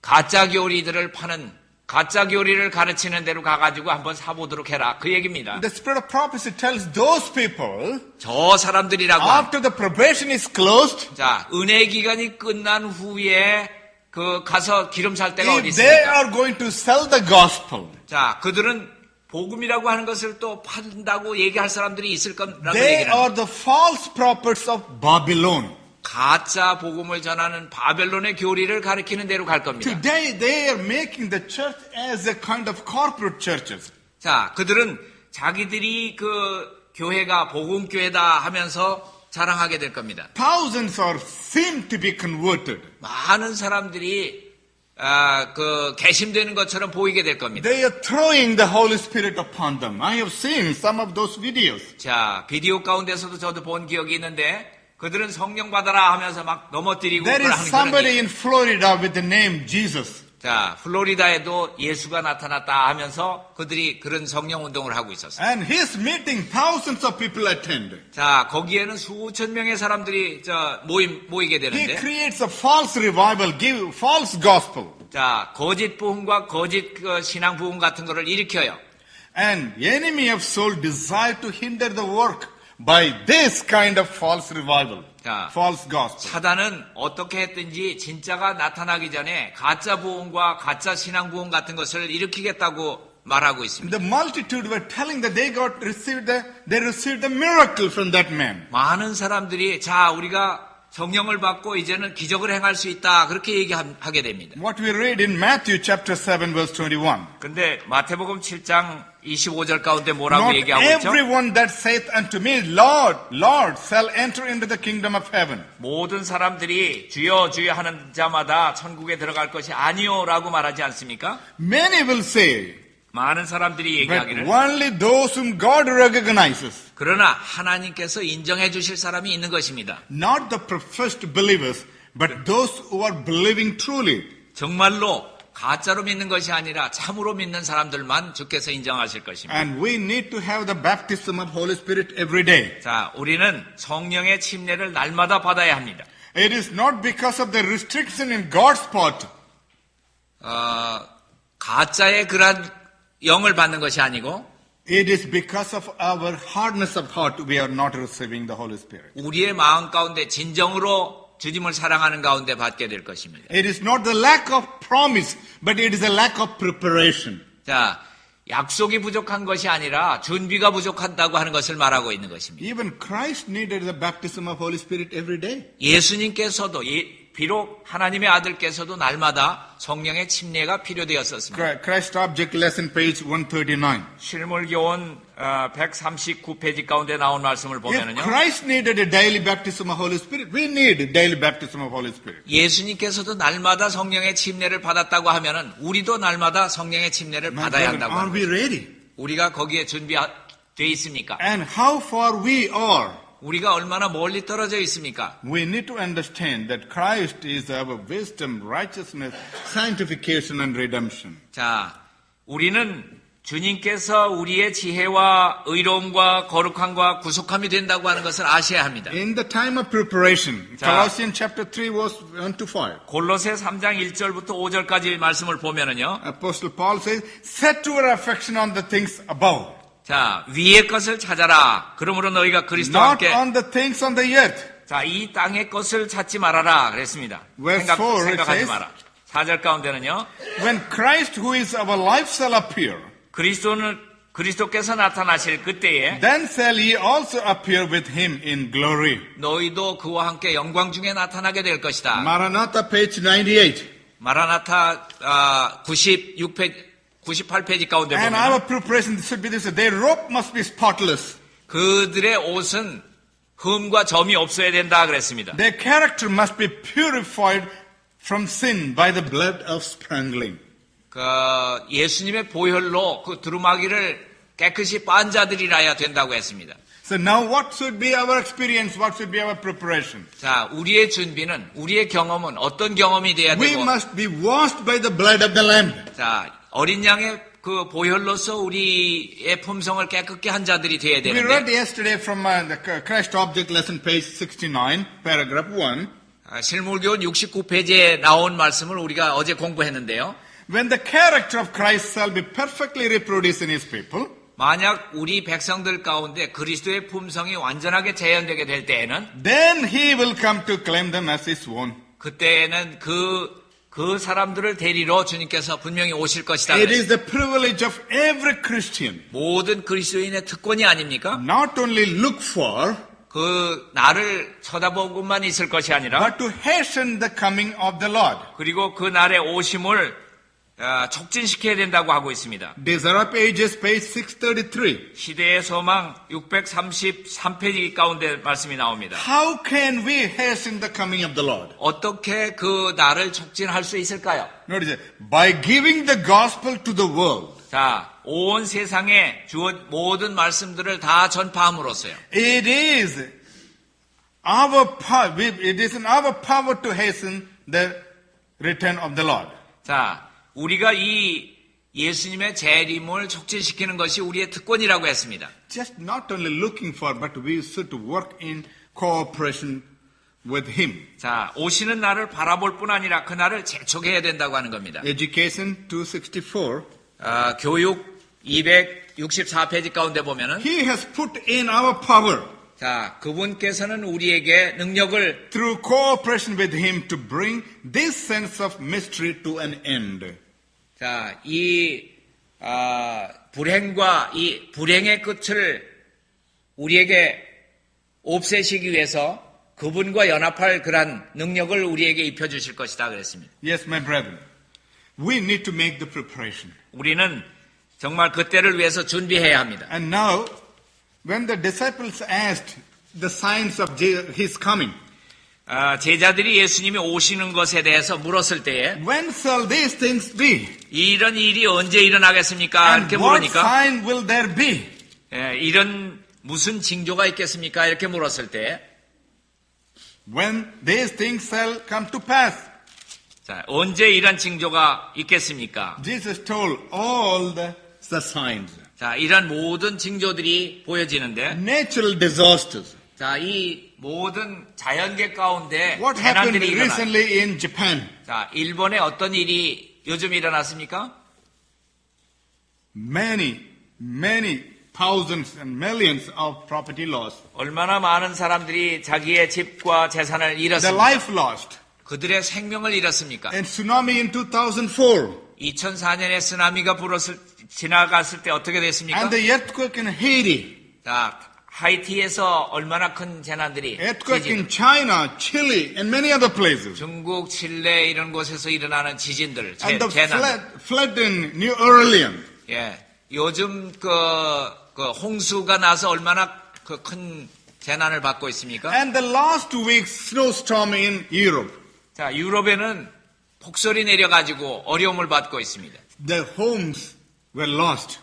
가짜 교리들을 파는 가짜 교리를 가르치는 데로 가가지고 한번 사보도록 해라. 그 얘기입니다. The spirit of prophecy tells those people, 저 사람들이라고 after the probation is closed, 자, 은혜 기간이 끝난 후에 그 가서 기름 살 데가 어디 if they 있습니까? are going to sell the gospel, 자, 그들은 복음이라고 하는 것을 또 판다고 얘기할 사람들이 있을 거라고 they 얘기를 합니다. are the false prophets of Babylon. 가짜 복음을 전하는 바벨론의 교리를 가르치는 데로 갈 겁니다. Today they are making the church as a kind of corporate churches. 자, 그들은 자기들이 그 교회가 복음교회다 하면서 자랑하게 될 겁니다. Thousands are seem to be converted. 많은 사람들이 그 개심되는 것처럼 보이게 될 겁니다. They are throwing the Holy Spirit upon them. I have seen some of those videos. 자, 비디오 가운데서도 저도 본 기억이 있는데 그들은 성령 받아라 하면서 막 넘어뜨리고 There is 하는 그런 somebody 얘기. in Florida with the name Jesus. 자, 플로리다에도 예수가 나타났다 하면서 그들이 그런 성령 운동을 하고 있었어요. And his meeting, thousands of people attend. 자, 거기에는 수천 명의 사람들이 모이게 He 되는데, creates a false revival, give false gospel. 자, 거짓 부흥과 거짓 신앙 부흥 같은 거를 일으켜요. And the enemy of soul desire to hinder the work by this kind of false revival, 자, false gospel. 사단은 어떻게 했든지 진짜가 나타나기 전에 가짜 부흥과 가짜 신앙 부흥 같은 것을 일으키겠다고 말하고 있습니다. The multitude were telling that they received the miracle from that man. 많은 사람들이 자, 우리가 성령을 받고 이제는 기적을 행할 수 있다 그렇게 얘기하게 됩니다. What we read in Matthew chapter 7 verse 21. 근데 마태복음 7장 25절 가운데 뭐라고 Not 얘기하고 있죠? everyone that saith unto me, Lord, Lord, shall enter into the kingdom of heaven. 모든 사람들이 주여 주여 하는 자마다 천국에 들어갈 것이 아니요라고 말하지 않습니까? Many will say, 많은 사람들이 but 얘기하기를 only those whom God recognizes, 그러나 하나님께서 인정해 주실 사람이 있는 것입니다. not the professed believers, but those who are believing truly. 정말로 가짜로 믿는 것이 아니라 참으로 믿는 사람들만 주께서 인정하실 것입니다. And we need to have the baptism of Holy Spirit every day. 자, 우리는 성령의 침례를 날마다 받아야 합니다. It is not because of the restriction in God's part. 가짜의 그런 영을 받는 것이 아니고 It is because of our hardness of heart we are not receiving the Holy Spirit. 우리의 마음 가운데 진정으로 주님을 사랑하는 가운데 받게 될 것입니다. It is not the lack of promise, but it is a lack of preparation. 자, 약속이 부족한 것이 아니라 준비가 부족하다고 하는 것을 말하고 있는 것입니다. Even Christ needed the baptism of Holy Spirit every day. 예수님께서도 비록 하나님의 아들께서도 날마다 성령의 침례가 필요되었었습니다. Christ Object Lesson page 139. 실물교원 139페이지 가운데 나온 말씀을 If 보면은요. Christ needed a daily baptism of Holy Spirit, we need a daily baptism of Holy Spirit. 예수님께서도 날마다 성령의 침례를 받았다고 하면은 우리도 날마다 성령의 침례를 My 받아야 brethren, 한다고 are 합니다. we ready? 우리가 거기에 준비되어 있습니까? And how far we are. 우리가 얼마나 멀리 떨어져 있습니까? We need to understand that Christ is our wisdom, righteousness, sanctification, and redemption. 자, 우리는 주님께서 우리의 지혜와 의로움과 거룩함과 구속함이 된다고 하는 것을 아셔야 합니다. In the time of preparation, 자. Colossians chapter 3 verse 1 to 5. 골로새 3장 1절부터 5절까지 말씀을 보면은요. Apostle Paul says, set your affection on the things above, 자, 위의 것을 찾아라. 그러므로 너희가 그리스도와 not 함께 on the things on the earth. 자, 이 땅의 것을 찾지 말아라 그랬습니다. Verse 4, it 생각하지 says, 마라. 4절 가운데는요. When Christ, who is our life, shall appear, 그리스도께서 나타나실 그때에 then shall ye also appear with him in glory. 너희도 그와 함께 영광 중에 나타나게 될 것이다. Maranatha page 98. 마라나타 98페이지 가운데 And 보면 our preparation should be this: their robe must be spotless. 그들의 옷은 흠과 점이 없어야 된다 그랬습니다. Their character must be purified from sin by the blood of sprinkling. 예수님의 보혈로 그 두루마기를 깨끗이 빤 자들이라야 된다고 했습니다. So So now what should be our experience? What should be our preparation? 자, 우리의 준비는, 우리의 경험은 어떤 경험이 돼야 We 되고, must be washed by the blood of the Lamb. 자, 어린 양의 그 보혈로서 우리의 품성을 깨끗게 한 자들이 돼야 We read 되는데, yesterday from the Christ Object Lesson, page 69, paragraph 1. 실물교훈 69페이지에 나온 말씀을 우리가 어제 공부했는데요. When the character of Christ shall be perfectly reproduced in his people, 만약 우리 백성들 가운데 그리스도의 품성이 완전하게 재현되게 될 때에는, then he will come to claim them as his own. 그때에는 그 사람들을 데리러 주님께서 분명히 오실 것이다. It is the privilege of every Christian 모든 그리스도인의 특권이 아닙니까? not only look for, 그 나를 쳐다보고만 있을 것이 아니라, but to hasten the coming of the Lord. 그리고 그 날의 오심을 촉진시켜야 된다고 하고 있습니다. Desire of Ages, page 633. 시대의 소망 633페이지 가운데 말씀이 나옵니다. How can we hasten the coming of the Lord? 어떻게 그 날을 촉진할 수 있을까요? Notice it. By giving the gospel to the world. 자, 온 세상에 주어 모든 말씀들을 다 전파함으로써요. It is our power. It is in our power to hasten the return of the Lord. 자, 우리가 이 예수님의 재림을 촉진시키는 것이 우리의 특권이라고 했습니다. Just not only looking for, but we should work in cooperation with Him. 자, 오시는 날을 바라볼 뿐 아니라 그 날을 재촉해야 된다고 하는 겁니다. Education 264. 교육 264페이지 가운데 보면은, He has put in our power 자, 그분께서는 우리에게 능력을 through cooperation with Him to bring this sense of mystery to an end. 자, 이 불행과 이 불행의 끝을 우리에게 없애시기 위해서 그분과 연합할 그러한 능력을 우리에게 입혀주실 것이다 그랬습니다. Yes, my brethren. We need to make the preparation. 우리는 정말 그때를 위해서 준비해야 합니다. And now, when the disciples asked the signs of His coming, 제자들이 예수님이 오시는 것에 대해서 물었을 때에, when shall these things be? 이런 일이 언제 일어나겠습니까? And 이렇게 what 물으니까, sign will there be? 이런 무슨 징조가 있겠습니까? 이렇게 물었을 때, When these things shall come to pass. 자, 언제 이런 징조가 있겠습니까? Jesus told all the signs. 자, 이런 모든 징조들이 보여지는데, Natural disasters. 자, 이 모든 자연계 가운데 What happened 재난들이 일어나요. recently in Japan? 자, 일본에 어떤 일이 요즘 일어났습니까? Many thousands and millions of property loss. 얼마나 많은 사람들이 자기의 집과 재산을 The 잃었습니까? life lost. 그들의 생명을 잃었습니까? And tsunami in 2004. 2004년에 쓰나미가 지나갔을 때 어떻게 됐습니까? And the earthquake in Haiti. 자, 하이티에서 얼마나 큰 재난들이, Earthquake 지진, in China, Chile, and many other places. 중국, 칠레 이런 곳에서 일어나는 지진들, And the 재난. flood in New Orleans. 예, 요즘 그 홍수가 나서 얼마나 그 큰 재난을 받고 있습니까? And the last week's snowstorm in Europe. 자, 유럽에는 폭설이 내려가지고 어려움을 받고 있습니다. The homes were lost.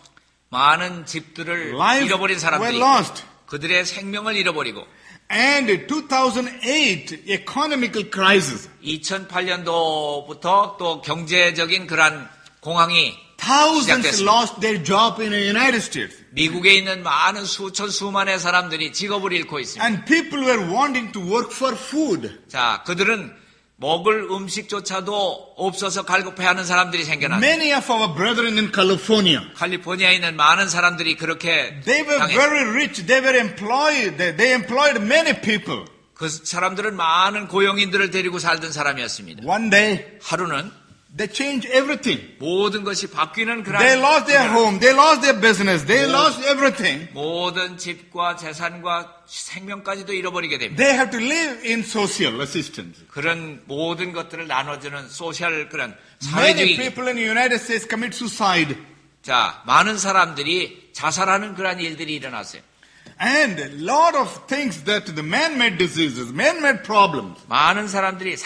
많은 집들을 Lives 잃어버린 사람들이 were lost. 그들의 생명을 잃어버리고, And 2008 economical crisis. 2008년도부터 또 경제적인 그러한 공황이 Thousands 시작됐습니다. lost their job in the United States. 미국에 있는 많은 수만의 사람들이 직업을 잃고 있습니다. And people were wanting to work for food. 자, 그들은 먹을 음식조차도 없어서 갈급해하는 사람들이 생겨났습니다. Many of our brethren in California, 캘리포니아에 있는 많은 사람들이 그렇게 they were 당했습니다. very rich. They were employed. They employed many people. 그 사람들은 많은 고용인들을 데리고 살던 사람이었습니다. One day, 하루는 they changed everything. 모든 것이 바뀌는 그런 They lost their home. They lost their business. They lost everything. 모든 집과 재산과 생명까지도 잃어버리게 됩니다. They have to live in social assistance. 그런 모든 것들을 나눠주는 소셜 그런 Many 사회주의. people in the United States commit suicide. 자, 많은 사람들이 자살하는 그런 일들이 일어났어요. And a lot of things that the man-made diseases, man-made problems. 많은 사람들이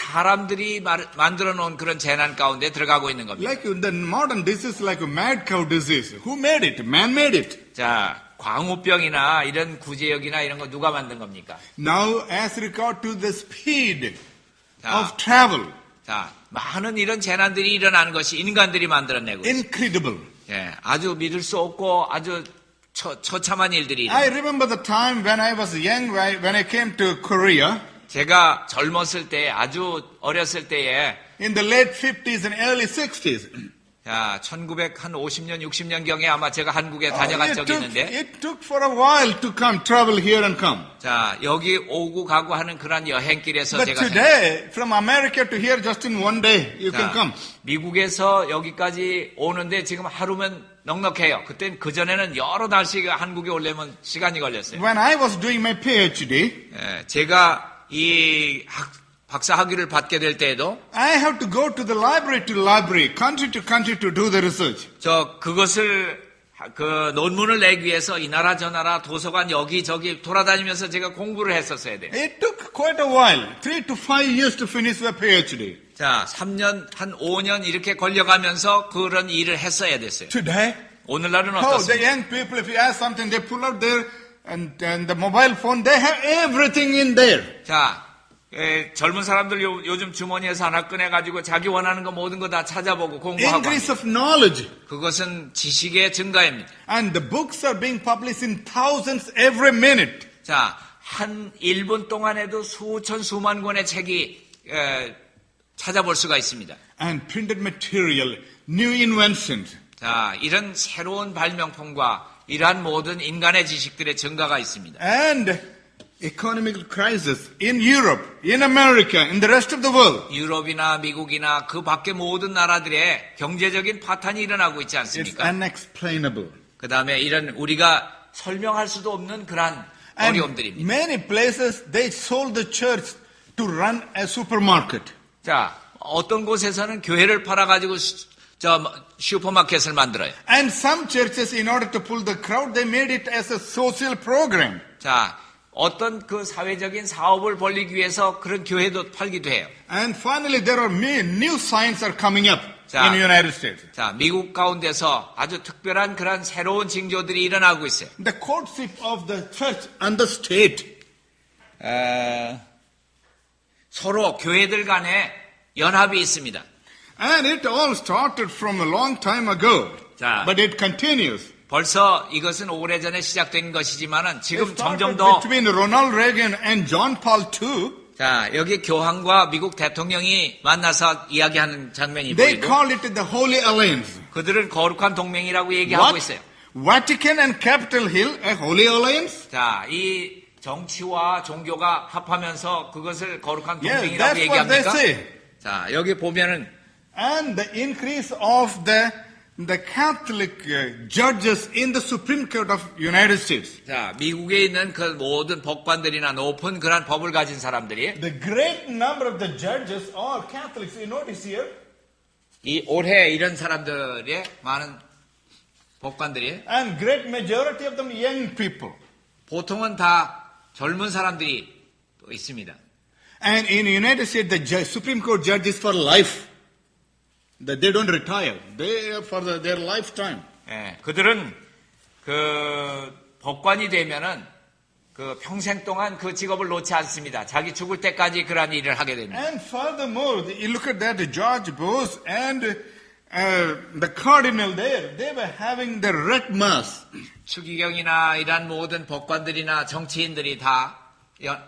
만들어 놓은 그런 재난 가운데 들어가고 있는 겁니다. Like the modern disease like a mad cow disease. Who made it? Man made it. 자, 광우병이나 이런 구제역이나 이런 거 누가 만든 겁니까? Now, as regard to the speed 자. of travel, 자, 많은 이런 재난들이 일어나는 것이 인간들이 만들어내고 있어요. incredible. 예, 아주 믿을 수 없고 아주 처참한 일들이 I 일어나요. remember the time when I was young, when I came to Korea, 제가 젊었을 때, 아주 어렸을 때에 in the late 50s and early 60s. 자, 1950년, 60년경에 아마 제가 한국에 다녀간 적이 있는데 It took for a while to come, travel here and come. 자, 여기 오고 가고 하는 그런 여행길에서 But 제가 today, from America to here, just in one day, you can 자, come. 미국에서 여기까지 오는데 지금 하루면 넉넉해요. 그땐 그전에는 여러 달씩 한국에 오려면 시간이 걸렸어요. When I was doing my PhD, 예, 제가 이 박사 학위를 받게 될 때에도 I have to go to the library, country to do the research. 그것을 그 논문을 내기 위해서 이 나라 저 나라 도서관 여기저기 돌아다니면서 제가 공부를 했었어야 돼요. It took quite a while, 3 to 5 years to finish my PhD. 자, 3년, 한 5년 이렇게 걸려가면서 그런 일을 했어야 됐어요. Today, 오늘날은 the 어떻습니까? young people, if you ask something, they pull out their and the mobile phone, they have everything in there. 자, 젊은 사람들 요즘 주머니에서 하나 꺼내가지고 자기 원하는 거 모든 거 다 찾아보고 공부하고 Increase 합니다. of knowledge. 그것은 지식의 증가입니다. And the books are being published in thousands every minute. 자, 한 1분 동안에도 수천 수만 권의 책이 찾아볼 수가 있습니다. And printed material, new inventions. 자, 이런 새로운 발명품과 이러한 모든 인간의 지식들의 증가가 있습니다. And economic crisis in Europe, in America, in the rest of the world. 유럽이나 미국이나 그 밖의 모든 나라들의 경제적인 파탄이 일어나고 있지 It's 않습니까? unexplainable. 그 다음에 이런 우리가 설명할 수도 없는 그러한 And 어려움들입니다. many places they sold the church to run a supermarket. 자, 어떤 곳에서는 교회를 팔아가지고 슈퍼마켓을 만들어요. And some churches, in order to pull the crowd, they made it as a social program. 자, 어떤 그 사회적인 사업을 벌리기 위해서 그런 교회도 팔기도 해요. And finally, there are new signs are coming up 자, in the United States. 자, 미국 가운데서 아주 특별한 그런 새로운 징조들이 일어나고 있어요. The courtship of the church and the state. 서로 교회들 간에 연합이 있습니다. And it all started from a long time ago. 자, But it continues. 벌써 이것은 오래전에 시작된 것이지만은 지금 It 점점 started 더 between Ronald Reagan and John Paul II. 자, 여기 교황과 미국 대통령이 만나서 이야기하는 장면이 They 보이고 call it the Holy Alliance. 그들은 거룩한 동맹이라고 얘기하고 있어요. Vatican and Capitol Hill, a Holy Alliance? 자, 이 정치와 종교가 합하면서 그것을 거룩한 Yes, 동맹이라고 that's what they 얘기합니까? say. 자, 여기 보면은 And the increase of the Catholic judges in the Supreme Court of United States. 자, 미국에 있는 그 모든 법관들이나 높은 그런 법을 가진 사람들이 The great number of the judges are Catholics. You notice here? 이 올해 이런 사람들의 많은 법관들이 And great majority of them young people. 보통은 다 젊은 사람들이 또 있습니다. And in the United States, the Supreme Court judges for life. That they don't retire. They are for their lifetime. 예, 그들은 그 법관이 되면은 그 평생 동안 그 직업을 놓지 않습니다. 자기 죽을 때까지 그러한 일을 하게 됩니다. And furthermore, you look at that, George Bush and the cardinal there, they were having the red mass. 추기경이나 이런 모든 법관들이나 정치인들이 다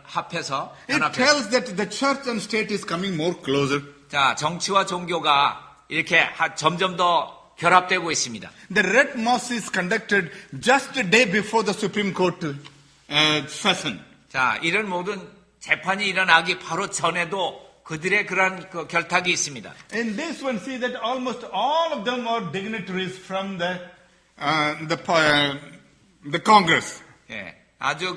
합해서 It 연합해서 tells that the church and state is coming more closer. 자, 정치와 종교가 이렇게 점점 더 결합되고 있습니다. The red mass is conducted just a day before the Supreme Court session. 자, 이런 모든 재판이 일어나기 바로 전에도 그들의 그런 그 결탁이 있습니다. In this one, see that almost all of them are dignitaries from the Congress. 예, 아주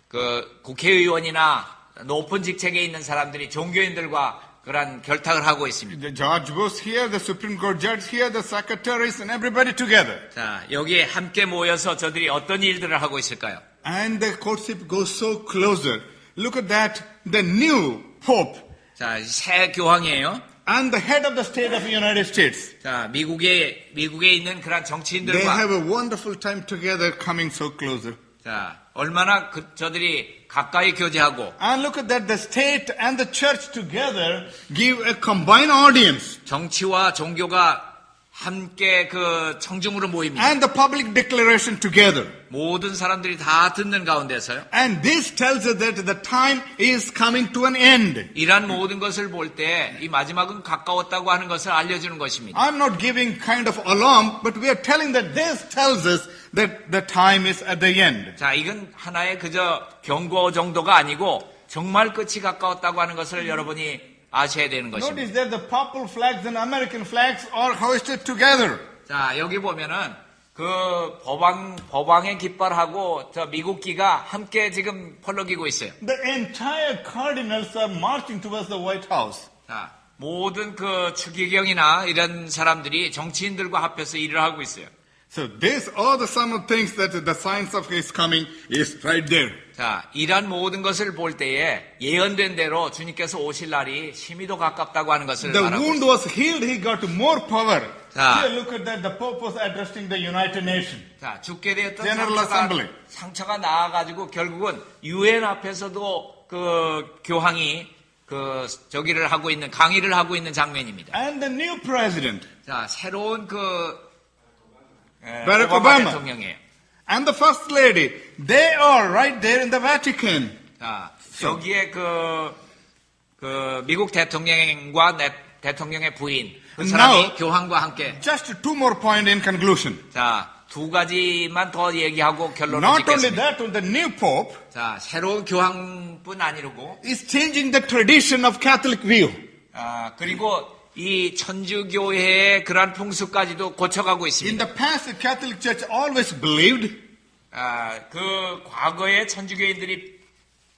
그 국회의원이나 높은 직책에 있는 사람들이 종교인들과 그런 결탁을 하고 있습니다. The George Bush here, the Supreme Court judge here, the secretaries and everybody together. 자, 여기에 함께 모여서 저들이 어떤 일들을 하고 있을까요? And the courtship goes so closer. Look at that, the new Pope. 자, 새 교황이에요. and the head of the state of the United States. 자, 미국에 있는 그런 They 정치인들과 have a wonderful time together coming so closer. 자, 얼마나 저들이 가까이 교제하고 And look at that, the state and the church together give a combined audience. 정치와 종교가 함께 그 청중으로 모입니다. And the public declaration together. 모든 사람들이 다 듣는 가운데서요. And this tells us that the time is coming to an end. 이러한 모든 것을 볼 때 이 마지막은 가까웠다고 하는 것을 알려주는 것입니다. I'm not giving kind of alarm, but we are telling that this tells us that the time is at the end. 자, 이건 하나의 그저 경고 정도가 아니고 정말 끝이 가까웠다고 하는 것을 여러분이 아셔야 되는 것입니다. Notice that the purple flags and American flags are hoisted together. 자, 여기 보면은 그 법왕의 깃발하고 저 미국기가 함께 지금 펄럭이고 있어요. The entire cardinals are marching towards the White House. 자, 모든 그 추기경이나 이런 사람들이 정치인들과 합해서 일을 하고 있어요. So these are the some of things that the signs of his coming is right there. 자, 이러한 모든 것을 볼 때에 예언된 대로 주님께서 오실 날이 심히도 가깝다고 하는 것을 The 말하고 wound 있어요. was healed, he got more power. 자. Here look at that, the Pope was addressing the United Nations. 자, 죽게 되었던 General Assembly. 상처가 나아가지고 결국은 유엔 앞에서도 그 교황이 그 저기를 하고 있는 강의를 하고 있는 장면입니다. And the new president, 자, 새로운 그 Barack 오바마 Obama. 대통령이에요. and the first lady, they are right there in the Vatican. 자, 여기에 미국 대통령과 대통령의 부인, 그 사람이 Now- 교황과 함께. Just two more points in conclusion. 자, 두 가지만 더 얘기하고 결론을 Not only 짓겠습니다. that, the new Pope 자, 새로운 교황뿐 아니고, is changing the tradition of Catholic view. 그리고 이 천주교회의 그러한 풍습까지도 고쳐가고 In 있습니다. the past, the Catholic Church always believed 그 과거의 천주교인들이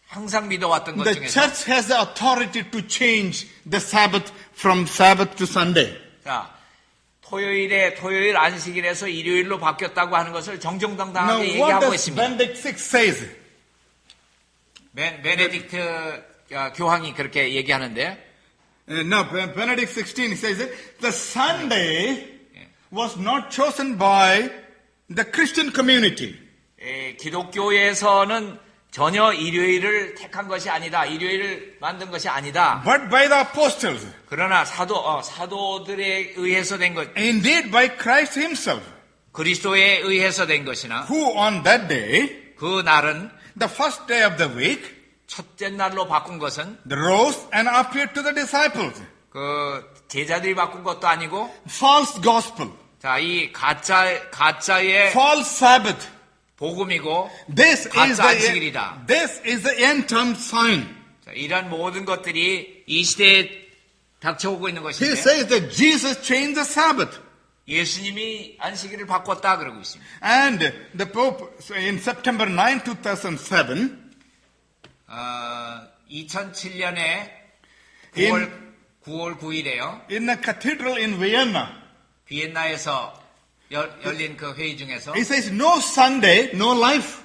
항상 믿어왔던 것 the 중에서, church has the authority to change the Sabbath from Sabbath to Sunday. 자, 토요일 안식일에서 일요일로 바뀌었다고 하는 것을 Now, 정정당당하게 what 얘기하고 does 있습니다. Benedict XVI says? 베네딕트 교황이 그렇게 얘기하는데, No, Benedict XVI says that the Sunday was not chosen by the Christian community. 기독교에서는 전혀 일요일을 택한 것이 아니다. 일요일을 만든 것이 아니다. But by the apostles, 그러나 사도들에 의해서 된 것, indeed by Christ himself, 그리스도에 의해서 된 것이나, who on that day, 그 날은 the first day of the week, 첫째 날로 바꾼 것은 rose and appeared to the disciples. 그 제자들이 바꾼 것도 아니고, False gospel, 자, 이 가짜의 false Sabbath. 복음이고, This 가짜 안식일이다. is the end time sign. 자, 이런 모든 것들이 이 시대에 닥쳐오고 있는 He 것인데, says that Jesus changed the Sabbath. 예수님이 안식일을 바꿨다 그러고 있습니다. And the Pope, in September 9, 2007, 2007년에 In- 9월 9일에요. in a cathedral in Vienna, 비엔나에서 열린 그 회의 중에서 he says, no Sunday, no life.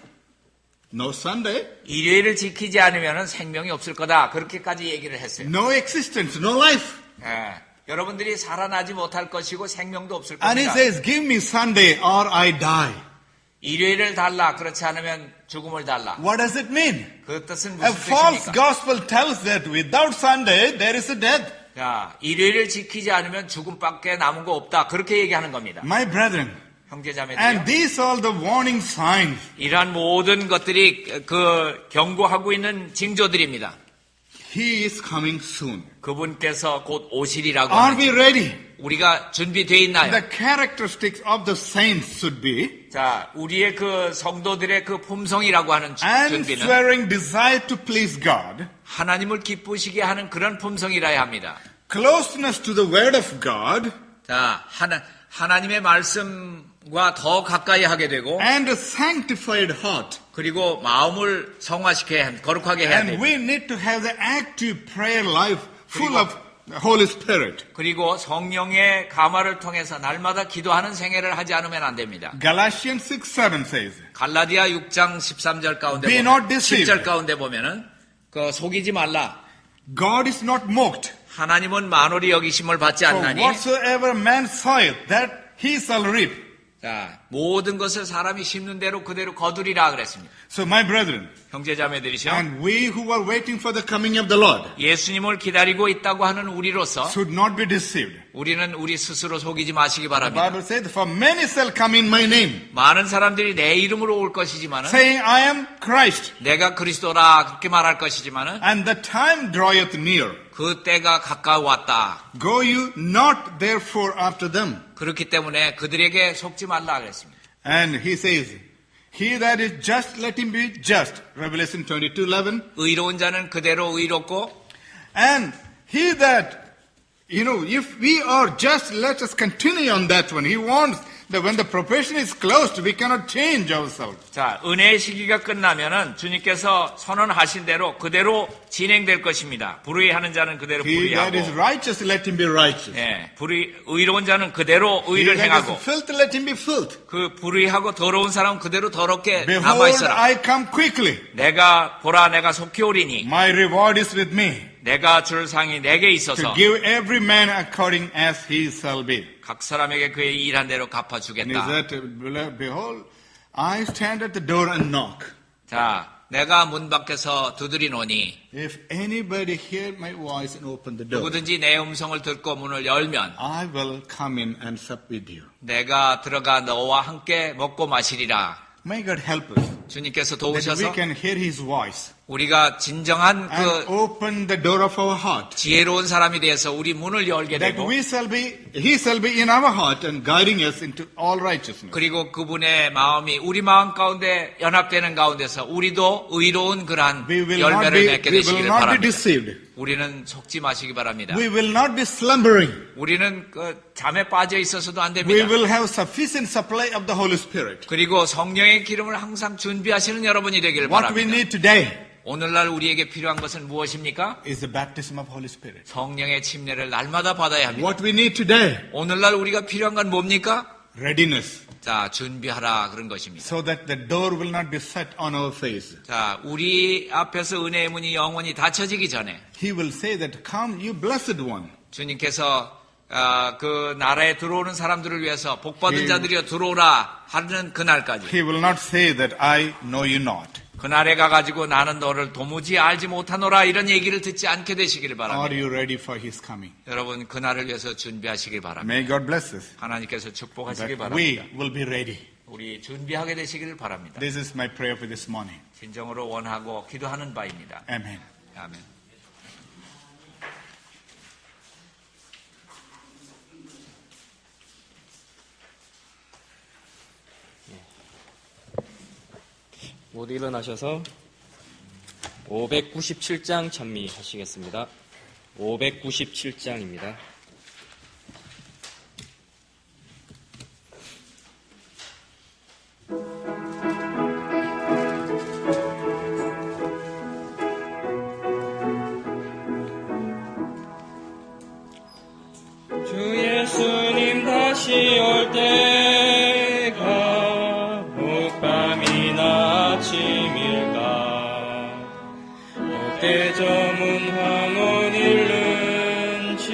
No Sunday, 일요일을 지키지 않으면 생명이 없을 거다. 그렇게까지 얘기를 했어요. no existence, no life. 예, 여러분들이 살아나지 못할 것이고 생명도 없을 And he 겁니다. says, give me Sunday or I die. 일요일을 달라. 그렇지 않으면 죽음을 달라. What does it mean? 그 뜻은 A 무슨 false 뜻입니까? gospel tells that without Sunday, there is a death. 자, 일요일을 지키지 않으면 죽음밖에 남은 거 없다. 그렇게 얘기하는 겁니다. My brethren, 형제자매들이요. and these are the warning signs. 이러한 모든 것들이 그 경고하고 있는 징조들입니다. He is coming soon. 그분께서 곧 오시리라고 Are 하는 we ready? 우리가 준비되어 있나요? The characteristics of the saints should be 자, 우리의 그 성도들의 그 품성이라고 하는 준비는 unswearing desire to please God, 하나님을 기쁘시게 하는 그런 품성이라야 합니다. closeness to the word of God, 자, 하나님의 말씀과 더 가까이 하게 되고, and a sanctified heart. 그리고 마음을 성화시켜야 거룩하게 해야 And 됩니다. we need to have the active prayer life full of the Holy Spirit. 그리고 성령의 감화를 통해서 날마다 기도하는 생애를 하지 않으면 안 됩니다. Galatians 6:7 says, 갈라디아 6장 13절 가운데 Be not deceived. 10절 가운데 보면은 그 속이지 말라. God is not mocked. 하나님은 만월이 여기심을 받지 For 않나니 whatsoever man soweth, that he shall reap. 자, 모든 것을 사람이 심는 대로 그대로 거두리라 그랬습니다. So my brethren, 형제자매들이시여, and we who are waiting for the coming of the Lord 예수님을 기다리고 있다고 하는 우리로서 should not be deceived. 우리는 우리 스스로 속이지 마시기 The 바랍니다. Bible says, for many shall come in my name, 많은 사람들이 내 이름으로 올 것이지만은 saying, I am Christ, 내가 그리스도라 그렇게 말할 것이지만은 and the time draweth near. 그 때가 가까워 왔다. Go you not therefore after them. 그렇기 때문에 그들에게 속지 말라 그랬습니다. And he says, he that is just, let him be just. Revelation 22:11. 의로운 자는 그대로 의롭고 And he that, if we are just, let us continue on that one. He wants that when the profession is closed, we cannot change ourselves. 자, 은혜의 시기가 끝나면은 주님께서 선언하신 대로 그대로 진행될 것입니다. 불의하는 자는 그대로 He that is 불의하고, righteous, let him be righteous. 예, 의로운 자는 그대로 He 의를 that 행하고, is filthy, let him be filth. 그 불의하고 더러운 사람은 그대로 더럽게 Behold, 남아 있어라. I come quickly. 내가 속히 오리니 My reward is with me, 내가 줄 상이 내게 to 있어서 give every man according as he shall be. 각 사람에게 그의 일한 대로 And he 갚아주겠다. said, behold, I stand at the door and knock. 자, 내가 문 밖에서 두드리노니 If anybody hear my voice and open the door, 누구든지 내 음성을 듣고 문을 열면 I will come in and sup with you. 내가 들어가 너와 함께 먹고 마시리라. May God help us 주님께서 that we 도우셔서 can hear His voice 우리가 진정한 and 그 open the door of our heart. 지혜로운 사람이 되어서 우리 문을 열게 That 되고 He shall be in our heart and guiding us into all righteousness. 그리고 그분의 마음이 우리 마음 가운데 연합되는 가운데서 우리도 의로운 그러한 We will not 열매를 be, 맺게 we will 되시기를 not be 바랍니다. deceived. 우리는 속지 마시기 바랍니다. We will not be slumbering. 우리는 그 잠에 빠져 있어서도 안 We 됩니다. will have sufficient supply of the Holy Spirit. 그리고 성령의 기름을 항상 준비하시는 여러분이 되기를 What we 바랍니다. need today 오늘날 우리에게 필요한 것은 무엇입니까? is the baptism of Holy Spirit. 성령의 침례를 날마다 받아야 합니다. What we need today, 오늘날 우리가 필요한 건 뭡니까? readiness, 자, 준비하라 그런 것입니다. so that the door will not be shut on our face. 자, 우리 앞에서 은혜의 문이 영원히 닫혀지기 전에 He will say that, come, you blessed one. 주님께서 그 나라에 들어오는 사람들을 위해서 복받은 예. 자들이여 들어오라 하는 그날까지 He will not say that I know you not. 그날에 가가지고 나는 너를 도무지 알지 못하노라 이런 얘기를 듣지 않게 되시기를 Are 바랍니다. you ready for His coming? 여러분 그날을 위해서 준비하시길 바랍니다. May God bless us. 하나님께서 축복하시길 That we 바랍니다. will be ready. 우리 준비하게 되시기를 바랍니다. This is my prayer for this morning. 진정으로 원하고 기도하는 바입니다. Amen. 아멘. 모두 일어나셔서 597장 찬미하시겠습니다. 597장입니다. 주 예수님 다시 올 때가 혹밤이나 아침일까 목대저문 황혼 일른지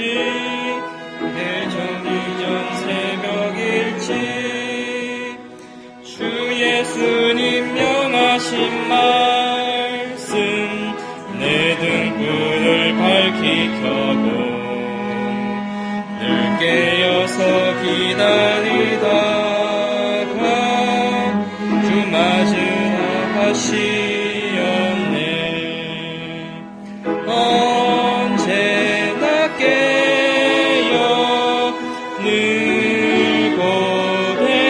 대전 이전 새벽일지 주 예수님 명하신 말씀 내 등불을 밝히 켜고 늘 깨어서 기다리다가 주 맞으라 하시었네. 언제나 깨어 늘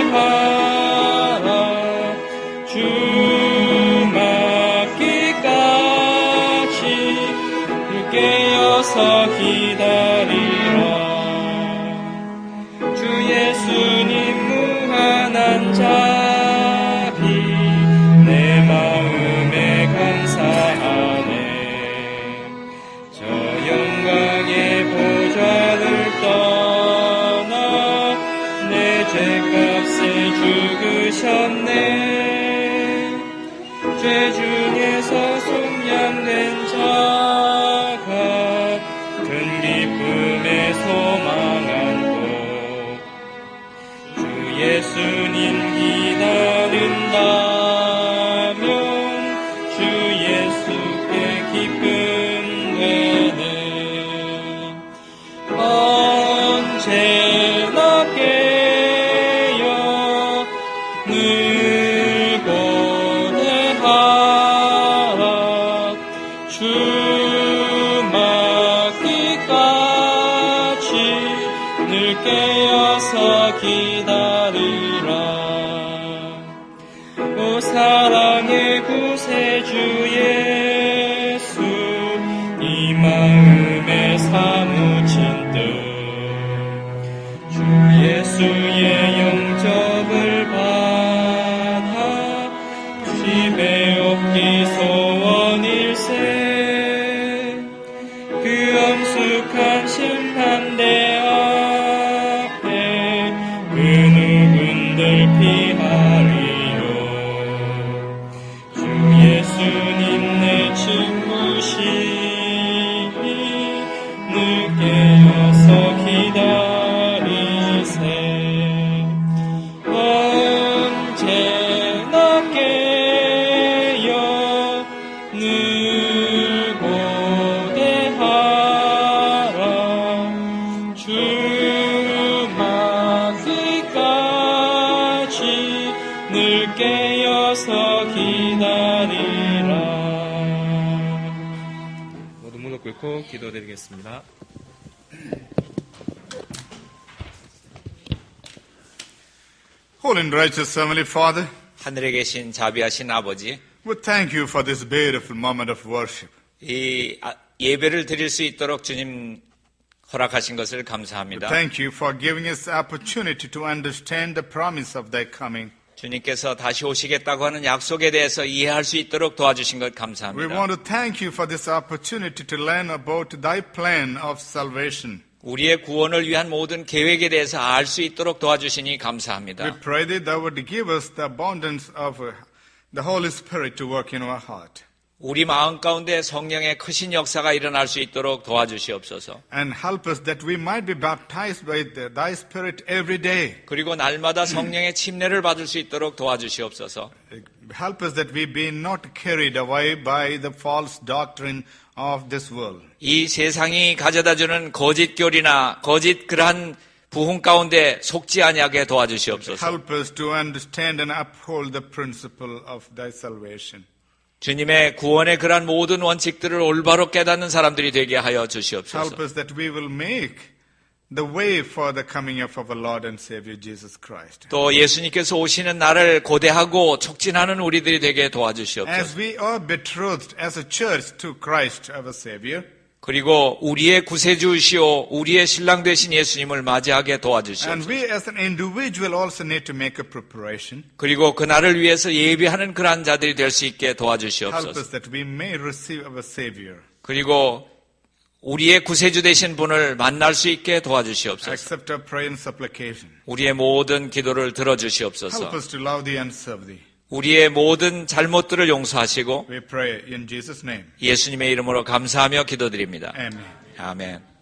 고대하라 주 맞기까지 늘 깨어서 기다리라. 주 예수님 무한한 자비 내 마음에 감사하네. 저 영광의 보좌를 떠나 내 죄값을 죽으셨네. 죄 중에서 속량된 자가 큰 기쁨 주 맞기까지 늘 깨어서 기다리라. 오 사랑의 구세주 예수, 이 마음에 사무친 뜻, 주 예수의 영접을 받아 집에 없기 소원일세. 그 엄숙한 심판대 앞에 그 누군들 피하리요. 주 예수님 내 친구시니 늘 깨어서 기다리세. 언제나 깨어 늘 고대하라. 주 맞기까지 늘 깨어서 기다리라. 모두 무릎 꿇고 기도드리겠습니다. Holy and righteous Heavenly Father, 하늘에 계신 자비하신 아버지, we thank you for this beautiful moment of worship. 이 예배를 드릴 수 있도록 주님 허락하신 것을 We 감사합니다. thank you for giving us the opportunity to understand the promise of thy coming. 주님께서 다시 오시겠다고 하는 약속에 대해서 이해할 수 있도록 도와주신 것 We 감사합니다. want to thank you for this opportunity to learn about thy plan of salvation. 우리의 구원을 위한 모든 계획에 대해서 알 수 있도록 도와주시니 We 감사합니다. pray that thou would give us the abundance of the Holy Spirit to work in our heart. 우리 마음 가운데 성령의 크신 역사가 일어날 수 있도록 도와주시옵소서. And help us that we might be baptized by thy Spirit every day. 그리고 날마다 성령의 침례를 받을 수 있도록 도와주시옵소서. Help us that we be not carried away by the false doctrine of this world. 이 세상이 가져다주는 거짓 교리나 거짓 그러한 부흥 가운데 속지 아니하게 도와주시옵소서. Help us to understand and uphold the principle of thy salvation. 주님의 구원의 그러한 모든 원칙들을 올바로 깨닫는 사람들이 되게 하여 Help 주시옵소서. us that we will make the way for the coming of our Lord and Savior Jesus Christ. 또 예수님께서 오시는 날을 고대하고 촉진하는 우리들이 되게 도와주시옵소서. As we are betrothed as a church to Christ our Savior, 그리고 우리의 구세주시오 우리의 신랑 되신 예수님을 맞이하게 and 도와주시옵소서. we as an individual also need to make a preparation. 그리고 그날을 위해서 예비하는 그러한 자들이 될 수 있게 Help 도와주시옵소서. us that we may receive our Savior. 그리고 우리의 구세주 되신 분을 만날 수 있게 도와주시옵소서. Accept our prayer and supplication. 우리의 모든 기도를 Help 들어주시옵소서. us to love thee and serve thee. 우리의 모든 잘못들을 용서하시고 We pray in Jesus' name. 예수님의 이름으로 감사하며 기도드립니다. Amen. 아멘.